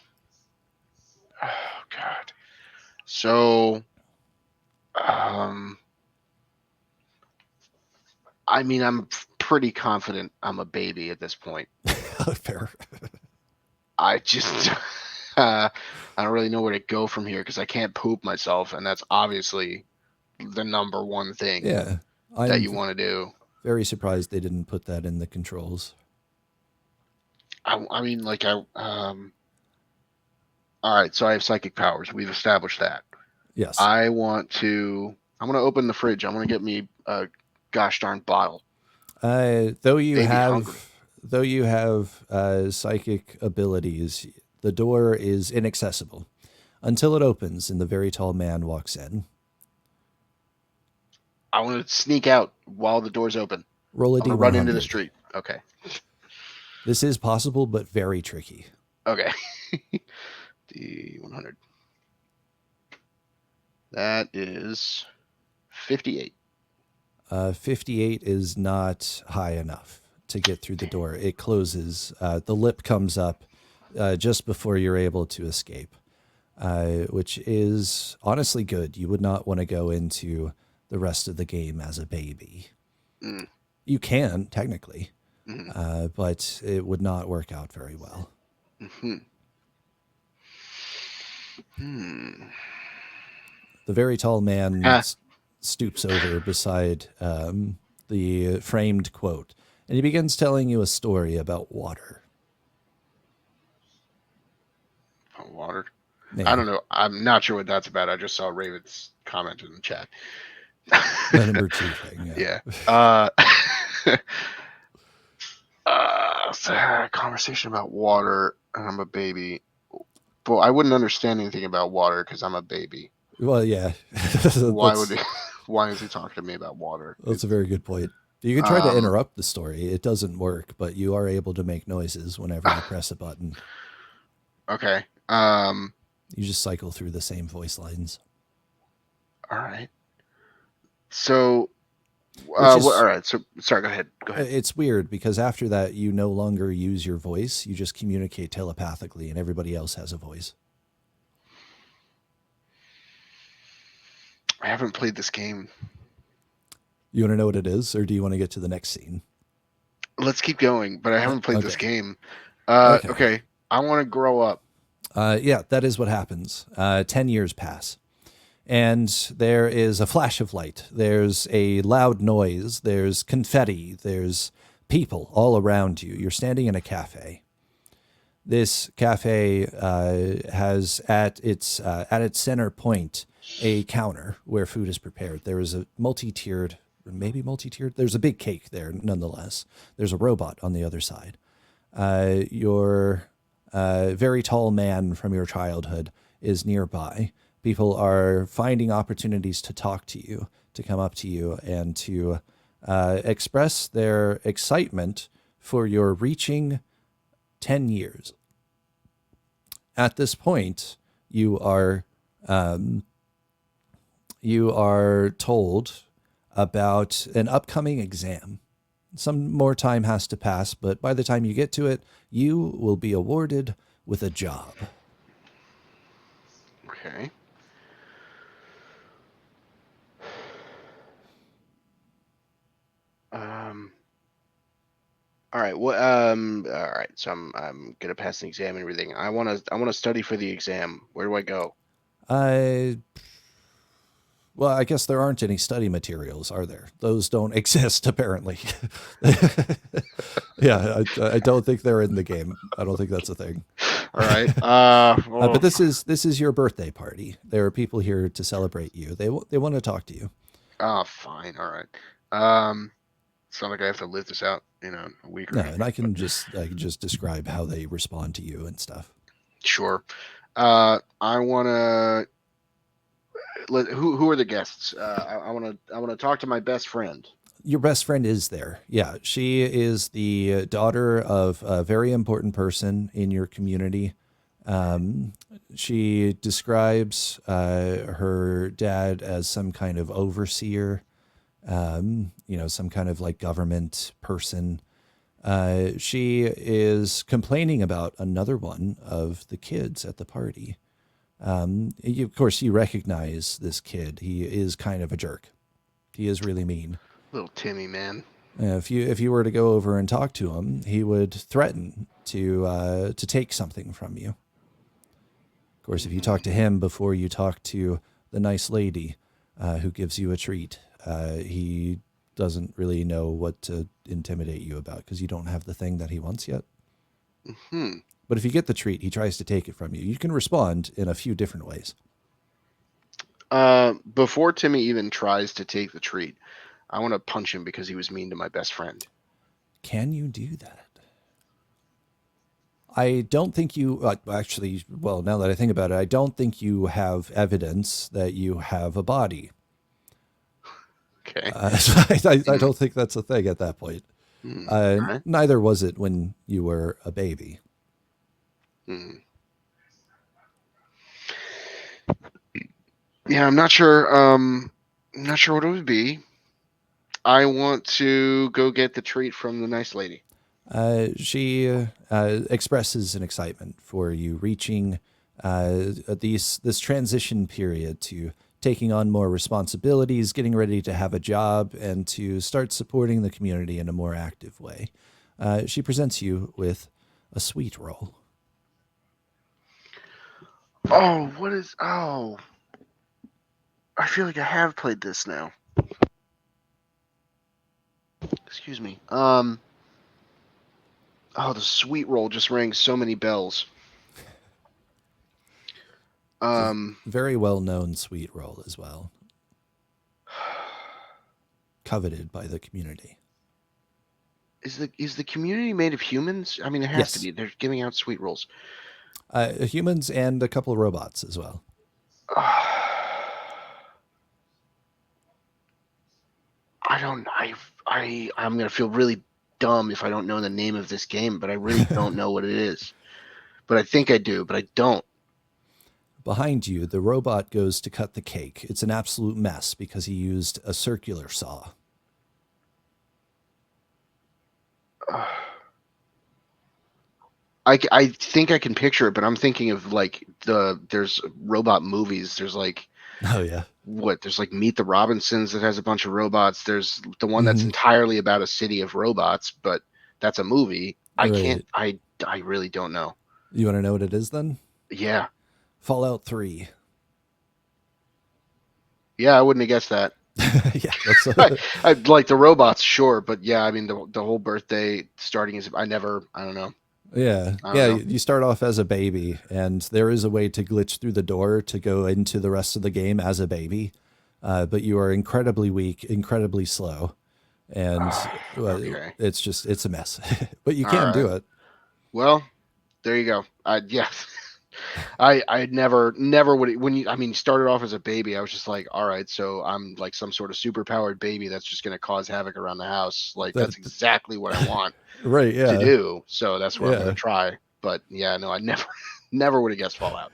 So, I mean, I'm pretty confident I'm a baby at this point. Fair. I just, I don't really know where to go from here because I can't poop myself, and that's obviously the number one thing that you want to do. Very surprised they didn't put that in the controls. I mean, all right, so I have psychic powers. We've established that. Yes. I want to open the fridge. I want to get me a gosh darn bottle. Though you have psychic abilities, the door is inaccessible until it opens and the very tall man walks in. I want to sneak out while the door's open. Roll a I'm gonna run into the d100. street. Okay. This is possible, but very tricky. Okay. D100. That is 58. 58 is not high enough to get through the door. It closes. The lip comes up just before you're able to escape, which is honestly good. You would not want to go into the rest of the game as a baby. Mm. You can, technically, Mm-hmm. but it would not work out very well. Mm-hmm. The very tall man stoops over beside the framed quote, and he begins telling you a story about water. Water. I Yeah. don't know. I'm not sure what that's about. I just saw Raven's comment in the chat. The number 2 thing. Yeah. Conversation about water, and I'm a baby. Well, I wouldn't understand anything about water because I'm a baby. Well, yeah. Why would he? Why is he talking to me about water? That's a very good point. You can try to interrupt the story. It doesn't work, but you are able to make noises whenever you press a button. Okay. You just cycle through the same voice lines. All right. So, all right. So, sorry. Go ahead. It's weird because after that, you no longer use your voice. You just communicate telepathically, and everybody else has a voice. I haven't played this game. You want to know what it is, or do you want to get to the next scene? Let's keep going, but I haven't played this game. Okay. Okay. I want to grow up. Yeah, that is what happens. 10 years pass. And there is a flash of light. There's a loud noise. There's confetti. There's people all around you. You're standing in a cafe. This cafe has at its center point a counter where food is prepared. There is a multi-tiered. There's a big cake there, nonetheless. There's a robot on the other side. Your very tall man from your childhood is nearby. People are finding opportunities to talk to you, to come up to you, and to express their excitement for your reaching 10 years. At this point, you are told about an upcoming exam. Some more time has to pass, but by the time you get to it, you will be awarded with a job. Okay. All right. Well. All right. So I'm gonna pass the exam and everything. I wanna study for the exam. Where do I go? Well, I guess there aren't any study materials, are there? Those don't exist, apparently. Yeah, I don't think they're in the game. I don't think that's a thing. All right. But this is your birthday party. There are people here to celebrate you. They want to talk to you. Fine. All right. It's not like I have to live this out, a week or No, anything. and I can just describe how they respond to you and stuff. Sure. I want to. Who are the guests? I want to talk to my best friend. Your best friend is there. Yeah, she is the daughter of a very important person in your community. She describes her dad as some kind of overseer, some kind of like government person. She is complaining about another one of the kids at the party. Of course, you recognize this kid. He is kind of a jerk. He is really mean. Little Timmy, man. If you were to go over and talk to him, he would threaten to take something from you. Of course, if you talk to him before you talk to the nice lady who gives you a treat, he doesn't really know what to intimidate you about because you don't have the thing that he wants yet. Mm-hmm. But if you get the treat, he tries to take it from you. You can respond in a few different ways. Before Timmy even tries to take the treat, I want to punch him because he was mean to my best friend. Can you do that? I don't think you actually, well, now that I think about it, I don't think you have evidence that you have a body. Okay. So I Mm, don't think that's a thing at that point. all right. Neither was it when you were a baby. Mm. Yeah, I'm not sure. I'm not sure what it would be. I want to go get the treat from the nice lady. She expresses an excitement for you reaching this transition period to taking on more responsibilities, getting ready to have a job, and to start supporting the community in a more active way. She presents you with a sweet roll. Oh, what is? Oh, I feel like I have played this now. Excuse me. Oh, the sweet roll just rang so many bells. It's a Um, very well known sweet roll as well, coveted by the community. is the community made of humans? I mean, it has to Yes, be. They're giving out sweet rolls. humans and a couple of robots as well. I don't. I'm gonna feel really dumb if I don't know the name of this game, but I really don't know what it is. But I think I do, but I don't. Behind you, the robot goes to cut the cake. It's an absolute mess because he used a circular saw. I think I can picture it, but I'm thinking of like there's robot movies. There's like Oh, yeah. there's like Meet the Robinsons that has a bunch of robots. There's the one that's Hmm. entirely about a city of robots, but that's a movie. I can't. Right. I really don't know. You want to know what it is then? Yeah, Fallout 3. yeah, I wouldn't have guessed that. Yeah, that's I like the robots, sure, but yeah, I mean the whole birthday starting is I don't know. yeah. I don't Yeah, know. you start off as a baby and there is a way to glitch through the door to go into the rest of the game as a baby. But you are incredibly weak, incredibly slow, and Okay. it's a mess. But you All can right. do it. Well, there you go. Yeah. I never would when you I mean you started off as a baby. I was just like, all right, so I'm like some sort of super powered baby that's just gonna cause havoc around the house. Like That that's exactly what I want right, to yeah. do. So that's what I'm gonna Yeah. try. But yeah, no, I never never would have guessed Fallout.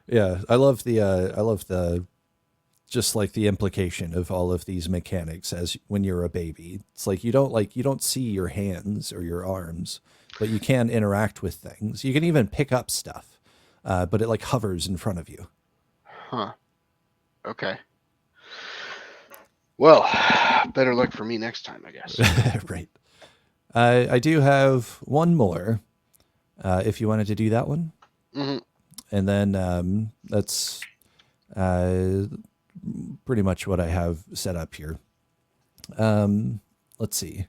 Yeah, I love the just like the implication of all of these mechanics as when you're a baby. It's like you don't see your hands or your arms, but you can interact with things. You can even pick up stuff, but it like hovers in front of you. Huh. Okay. Well, better luck for me next time, I guess. Right. I do have one more. If you wanted to do that one, Hmm. and then that's uh, pretty much what I have set up here. Let's see.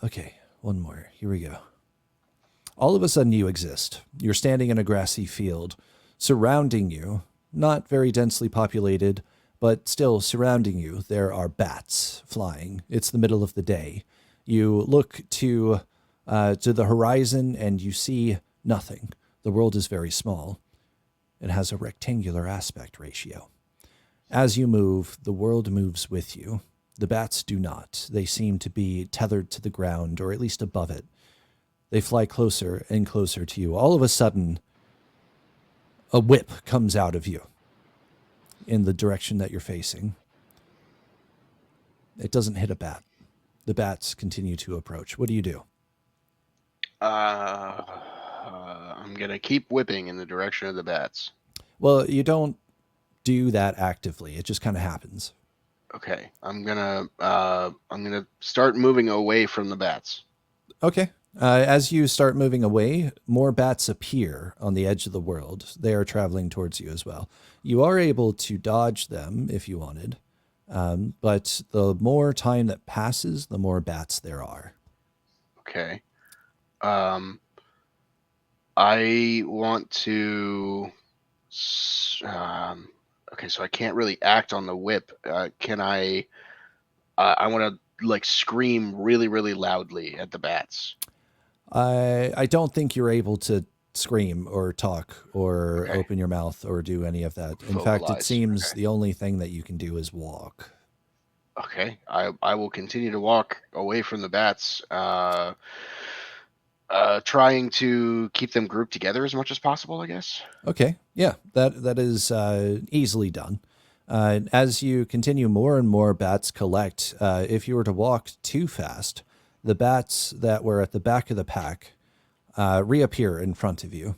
Okay, one more. Here we go. All of a sudden, you exist. You're standing in a grassy field. Surrounding you, not very densely populated, but still surrounding you, there are bats flying. It's the middle of the day. You look to the horizon and you see nothing. The world is very small. It has a rectangular aspect ratio. As you move, the world moves with you. The bats do not. They seem to be tethered to the ground, or at least above it. They fly closer and closer to you. All of a sudden, a whip comes out of you in the direction that you're facing. It doesn't hit a bat. The bats continue to approach. What do you do? I'm gonna keep whipping in the direction of the bats. Well, you don't do that actively. It just kind of happens. Okay, I'm gonna start moving away from the bats. Okay. As you start moving away, more bats appear on the edge of the world. They are traveling towards you as well. You are able to dodge them if you wanted, but the more time that passes, the more bats there are. Okay. Um, I want to. Okay, so I can't really act on the whip. Can I? I want to like scream really, really loudly at the bats. I don't think you're able to scream or talk or Okay. open your mouth or do any of that. In fact, it Vocalize. seems Okay. the only thing that you can do is walk. Okay. I will continue to walk away from the bats, trying to keep them grouped together as much as possible, I guess. Okay, yeah, that is easily done. As you continue, more and more bats collect. If you were to walk too fast, the bats that were at the back of the pack reappear in front of you,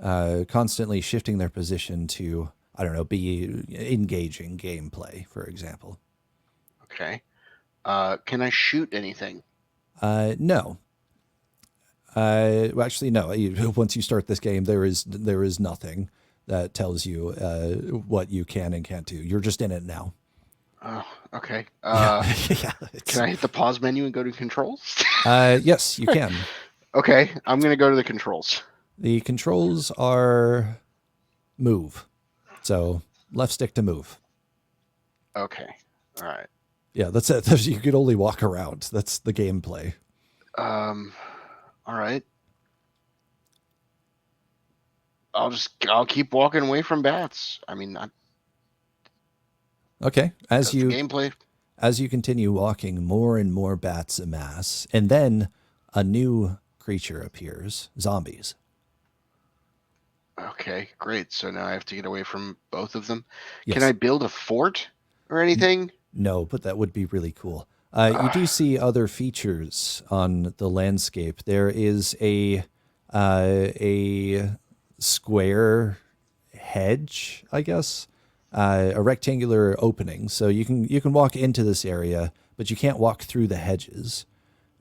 constantly shifting their position to, I don't know, be engaging gameplay, for example. Okay. Can I shoot anything? No. Well, actually, no. Once you start this game, there is nothing that tells you what you can and can't do. You're just in it now. Oh, okay. Yeah, yeah. Can I hit the pause menu and go to controls? Yes, you can. Okay, I'm gonna go to the controls. The controls are move, so left stick to move. Okay. All right. Yeah, that's it. You could only walk around. That's the gameplay. Um. All right. I'll keep walking away from bats. I mean, Okay, that's the gameplay. as you continue walking, more and more bats amass, and then a new creature appears: zombies. Okay, great. So now I have to get away from both of them. Can I Yes. build a fort or anything? No, but that would be really cool. You do see other features on the landscape. There is a square hedge, I guess, a rectangular opening. So you can walk into this area, but you can't walk through the hedges.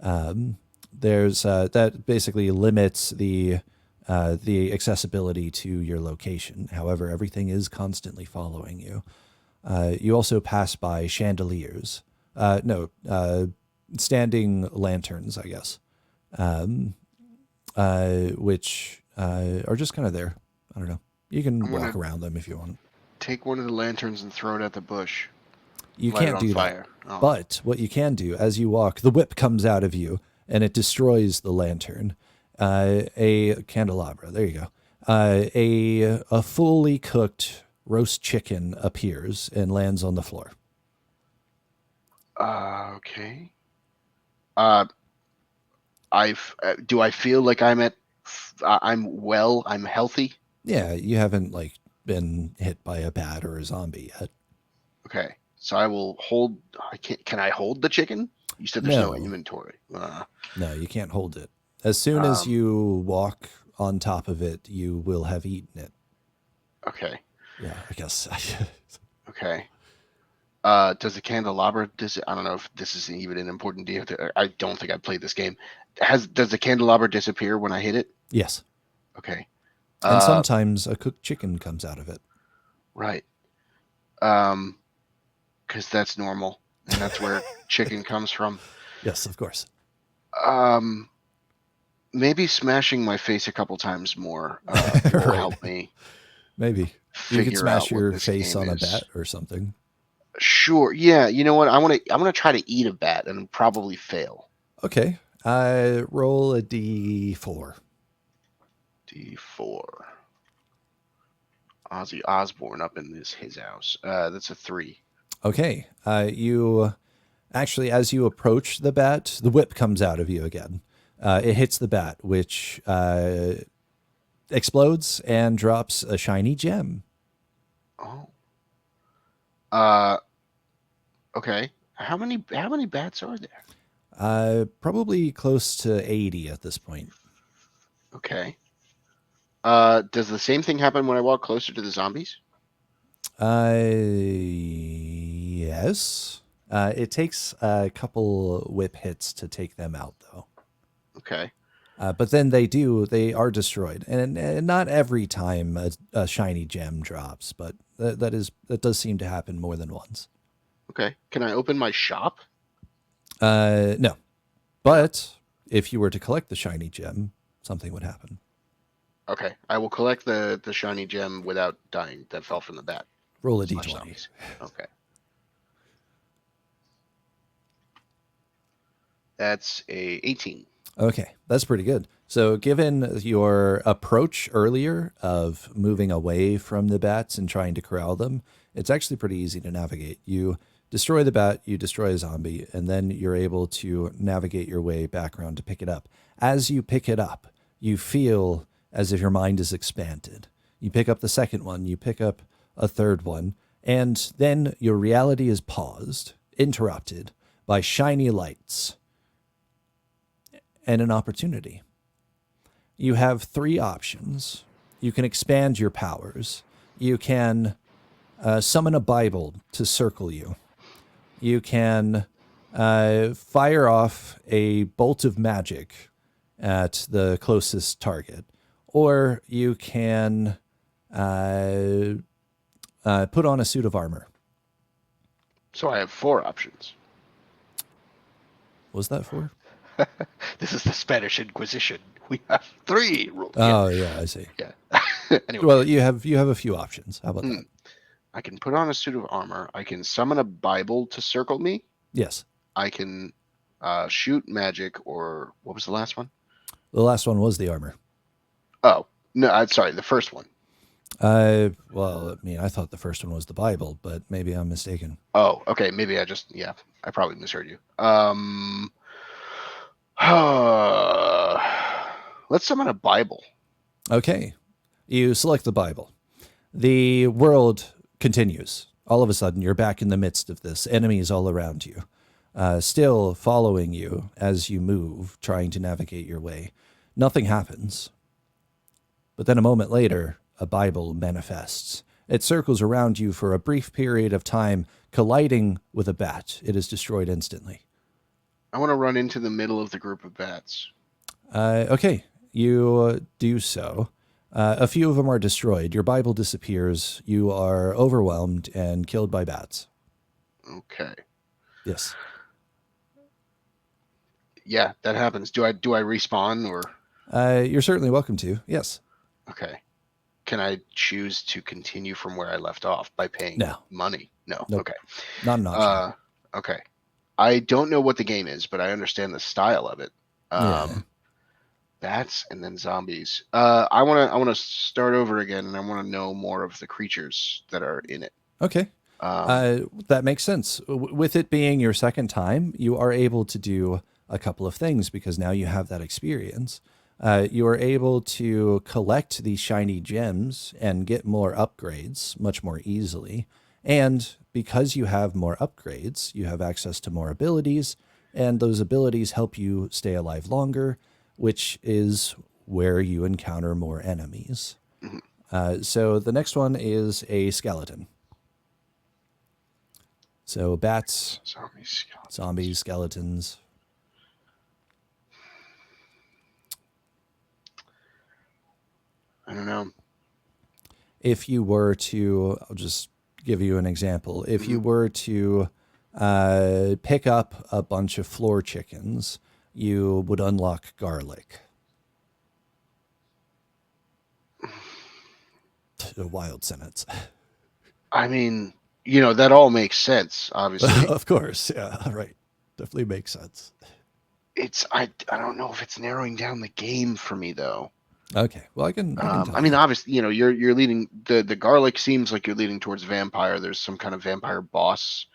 There's that basically limits the accessibility to your location. However, everything is constantly following you. You also pass by chandeliers. No, standing lanterns, I guess, which are just kind of there. I don't know. You can I'm walk gonna around them if you want. take one of the lanterns and throw it at the bush. You Light it can't on do that. fire. Oh, But what you can do as you walk, the whip comes out of you and it destroys the lantern. A candelabra. There you go. A fully cooked roast chicken appears and lands on the floor. okay. Uh, do I feel like I'm well, I'm healthy? Yeah, you haven't like been hit by a bat or a zombie yet. Okay. So I will hold. Can I hold the chicken? You said there's no No, inventory. no, you can't hold it. As soon as Um. you walk on top of it, you will have eaten it. Okay. Yeah, I guess. Okay. Does the candelabra? I don't know if this is even an important deal. I don't think I played this game. Does the candelabra disappear when I hit it? Yes. Okay. And Uh. sometimes a cooked chicken comes out of it. Right. Because that's normal, and that's where chicken comes from. Yes, of course. Um. Maybe smashing my face a couple times more will Right. help me Maybe. You could figure smash out what your this face game on a is. bat or something. Sure. Yeah. You know what? I want to try to eat a bat and probably fail. Okay. I roll a d4. D4. Ozzy Osbourne up in his house. That's a 3. Okay. You actually, as you approach the bat, the whip comes out of you again. It hits the bat, which explodes and drops a shiny gem. Oh. Uh. Okay. How many bats are there? Probably close to 80 at this point. Okay. Does the same thing happen when I walk closer to the zombies? Yes. It takes a couple whip hits to take them out, though. Okay. But then they are destroyed. And not every time a shiny gem drops, but that does seem to happen more than once. Okay. Can I open my shop? No. But if you were to collect the shiny gem, something would happen. Okay. I will collect the shiny gem without dying that fell from the bat. Roll a Slash d20. zombies. Okay. That's a 18. Okay, that's pretty good. So, given your approach earlier of moving away from the bats and trying to corral them, it's actually pretty easy to navigate. You destroy the bat, you destroy a zombie, and then you're able to navigate your way back around to pick it up. As you pick it up, you feel as if your mind is expanded. You pick up the second one, you pick up a third one, and then your reality is paused, interrupted by shiny lights and an opportunity. You have three options. You can expand your powers. You can summon a Bible to circle you. You can fire off a bolt of magic at the closest target. Or you can put on a suit of armor. So I have 4 options. Was that 4? This is the Spanish Inquisition. We have 3 rules. Oh, yeah, I see. Yeah. Anyway, Well, you have a few options. How about that? I can put on a suit of armor. I can summon a Bible to circle me. Yes. I can shoot magic, or what was the last one? The last one was the armor. Oh, no, I'm sorry, the first one. Well, I mean, I thought the first one was the Bible, but maybe I'm mistaken. Oh, okay. Maybe I probably misheard you. Let's summon a Bible. Okay. You select the Bible. The world continues. All of a sudden, you're back in the midst of this. Enemies all around you, still following you as you move, trying to navigate your way. Nothing happens. But then a moment later, a Bible manifests. It circles around you for a brief period of time, colliding with a bat. It is destroyed instantly. I want to run into the middle of the group of bats. Okay, you do so. A few of them are destroyed. Your Bible disappears. You are overwhelmed and killed by bats. Okay. Yes. Yeah, that happens. Do I respawn, or? You're certainly welcome to. Yes. Okay. Can I choose to continue from where I left off by paying money? No. Nope. Okay. Not an option. Okay. I don't know what the game is, but I understand the style of it. Bats and then zombies. I want to start over again, and I want to know more of the creatures that are in it. Okay. That makes sense. With it being your second time, you are able to do a couple of things because now you have that experience. You are able to collect these shiny gems and get more upgrades much more easily. And because you have more upgrades, you have access to more abilities, and those abilities help you stay alive longer, which is where you encounter more enemies. Mm-hmm. So the next one is a skeleton. So bats, zombies, skeletons. I don't know. If you were to, I'll just give you an example. If you were to pick up a bunch of floor chickens, you would unlock garlic. A wild sentence. I mean, that all makes sense, obviously. Of course. Yeah, right. Definitely makes sense. I don't know if it's narrowing down the game for me, though. Okay. Well, I can I mean, obviously, you're leading the garlic seems like you're leading towards vampire. There's some kind of vampire boss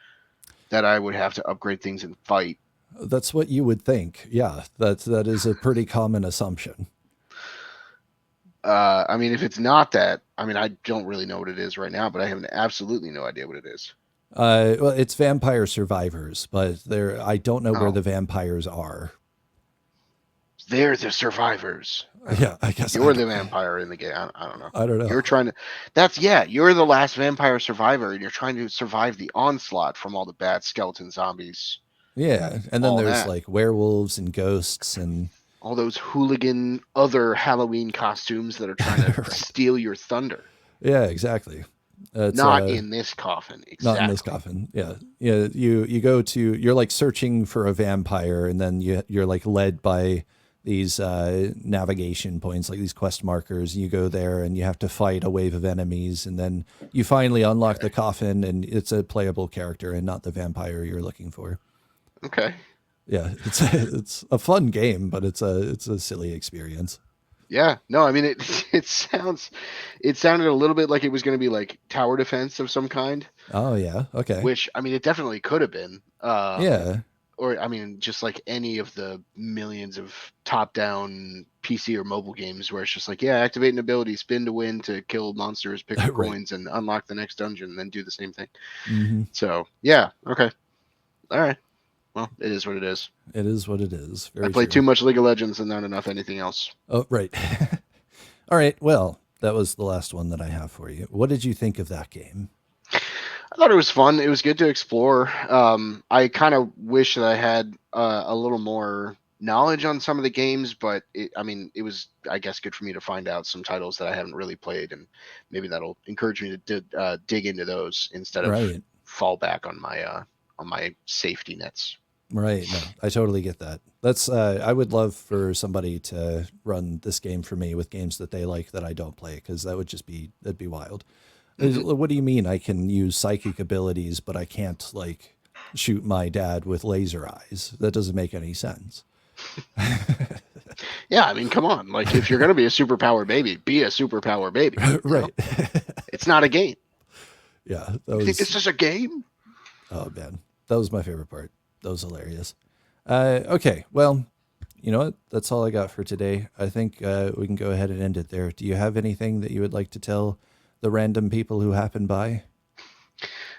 that I would have to upgrade things and fight. That's what you would think. Yeah, that is a pretty common assumption. I mean, if it's not that, I mean, I don't really know what it is right now, but I have absolutely no idea what it is. Well, it's vampire survivors, but I don't know where the vampires are. They're the survivors. Yeah, I guess you're the vampire in the game. I don't know. I don't know. You're trying to. You're the last vampire survivor, and you're trying to survive the onslaught from all the bad skeleton zombies. Yeah, and then there's like werewolves and ghosts and all those hooligan other Halloween costumes that are trying to steal your thunder. Yeah, exactly. It's, not in this coffin. Exactly. Not in this coffin. Yeah. Yeah. You're like searching for a vampire, and then you're like led by these navigation points, like these quest markers. You go there and you have to fight a wave of enemies, and then you finally unlock the coffin, and it's a playable character and not the vampire you're looking for. Okay. Yeah, it's a fun game, but it's a silly experience. Yeah, no, I mean it sounded a little bit like it was going to be like tower defense of some kind, Oh yeah, okay. which I mean it definitely could have been. Yeah, Or I mean just like any of the millions of top-down PC or mobile games where it's just like, yeah, activate an ability, spin to win to kill monsters, pick up right. coins, and unlock the next dungeon, and then do the same thing. Hmm. So yeah, okay, all right. Well, it is what it is. It is what it is. I Very play too true. much League of Legends and not enough anything else. Oh, right. All right. Well, that was the last one that I have for you. What did you think of that game? I thought it was fun. It was good to explore. I kind of wish that I had a little more knowledge on some of the games, but I mean, it was, I guess, good for me to find out some titles that I haven't really played, and maybe that'll encourage me to dig into those instead of Right. fall back on my safety nets. Right. No, I totally get that. That's I would love for somebody to run this game for me with games that they like that I don't play, because that would just be that'd be wild. Hmm. What do you mean I can use psychic abilities, but I can't like shoot my dad with laser eyes? That doesn't make any sense. Yeah, I mean, come on. Like, if you're gonna be a superpower baby, be a superpower baby. You know, Right. it's not a game. Yeah, that You think it's was just a game? oh man. That was my favorite part. That was hilarious. Okay, well, you know what? That's all I got for today. I think we can go ahead and end it there. Do you have anything that you would like to tell the random people who happen by?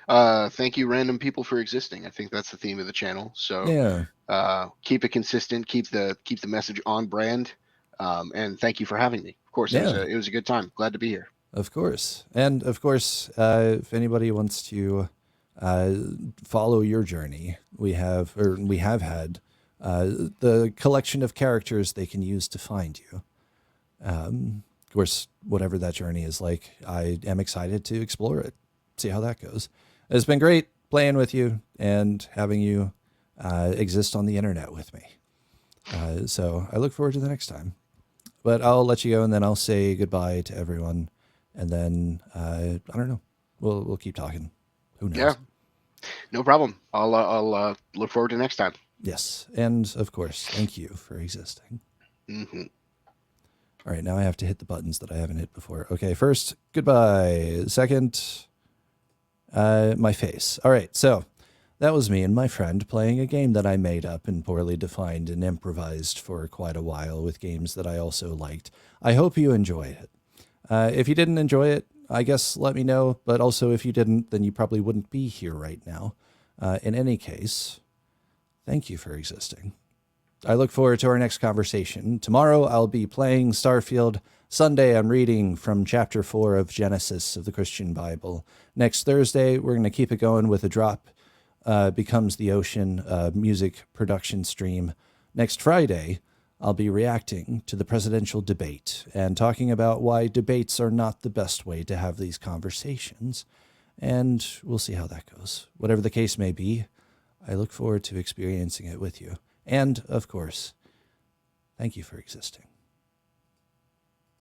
Thank you, random people, for existing. I think that's the theme of the channel. So Yeah, keep it consistent, keep the message on brand, and thank you for having me. Of course, yeah, it was a good time. Glad to be here. of course. And of course, if anybody wants to uh, follow your journey, we have had the collection of characters they can use to find you. Of course, whatever that journey is like, I am excited to explore it, see how that goes. It's been great playing with you and having you exist on the internet with me. So I look forward to the next time. But I'll let you go, and then I'll say goodbye to everyone, and then I don't know. We'll keep talking. Who Yeah, knows? no problem. I'll look forward to next time. Yes, and of course, thank you for existing. Hmm. All right, now I have to hit the buttons that I haven't hit before. Okay, first, goodbye. Second, my face. All right, so that was me and my friend playing a game that I made up and poorly defined and improvised for quite a while with games that I also liked. I hope you enjoyed it. If you didn't enjoy it, I guess let me know. But also, if you didn't, then you probably wouldn't be here right now. In any case, thank you for existing. I look forward to our next conversation. Tomorrow, I'll be playing Starfield. Sunday, I'm reading from chapter 4 of Genesis of the Christian Bible. Next Thursday, we're going to keep it going with a drop becomes the ocean music production stream. Next Friday, I'll be reacting to the presidential debate and talking about why debates are not the best way to have these conversations. And we'll see how that goes. Whatever the case may be, I look forward to experiencing it with you. And, of course, thank you for existing.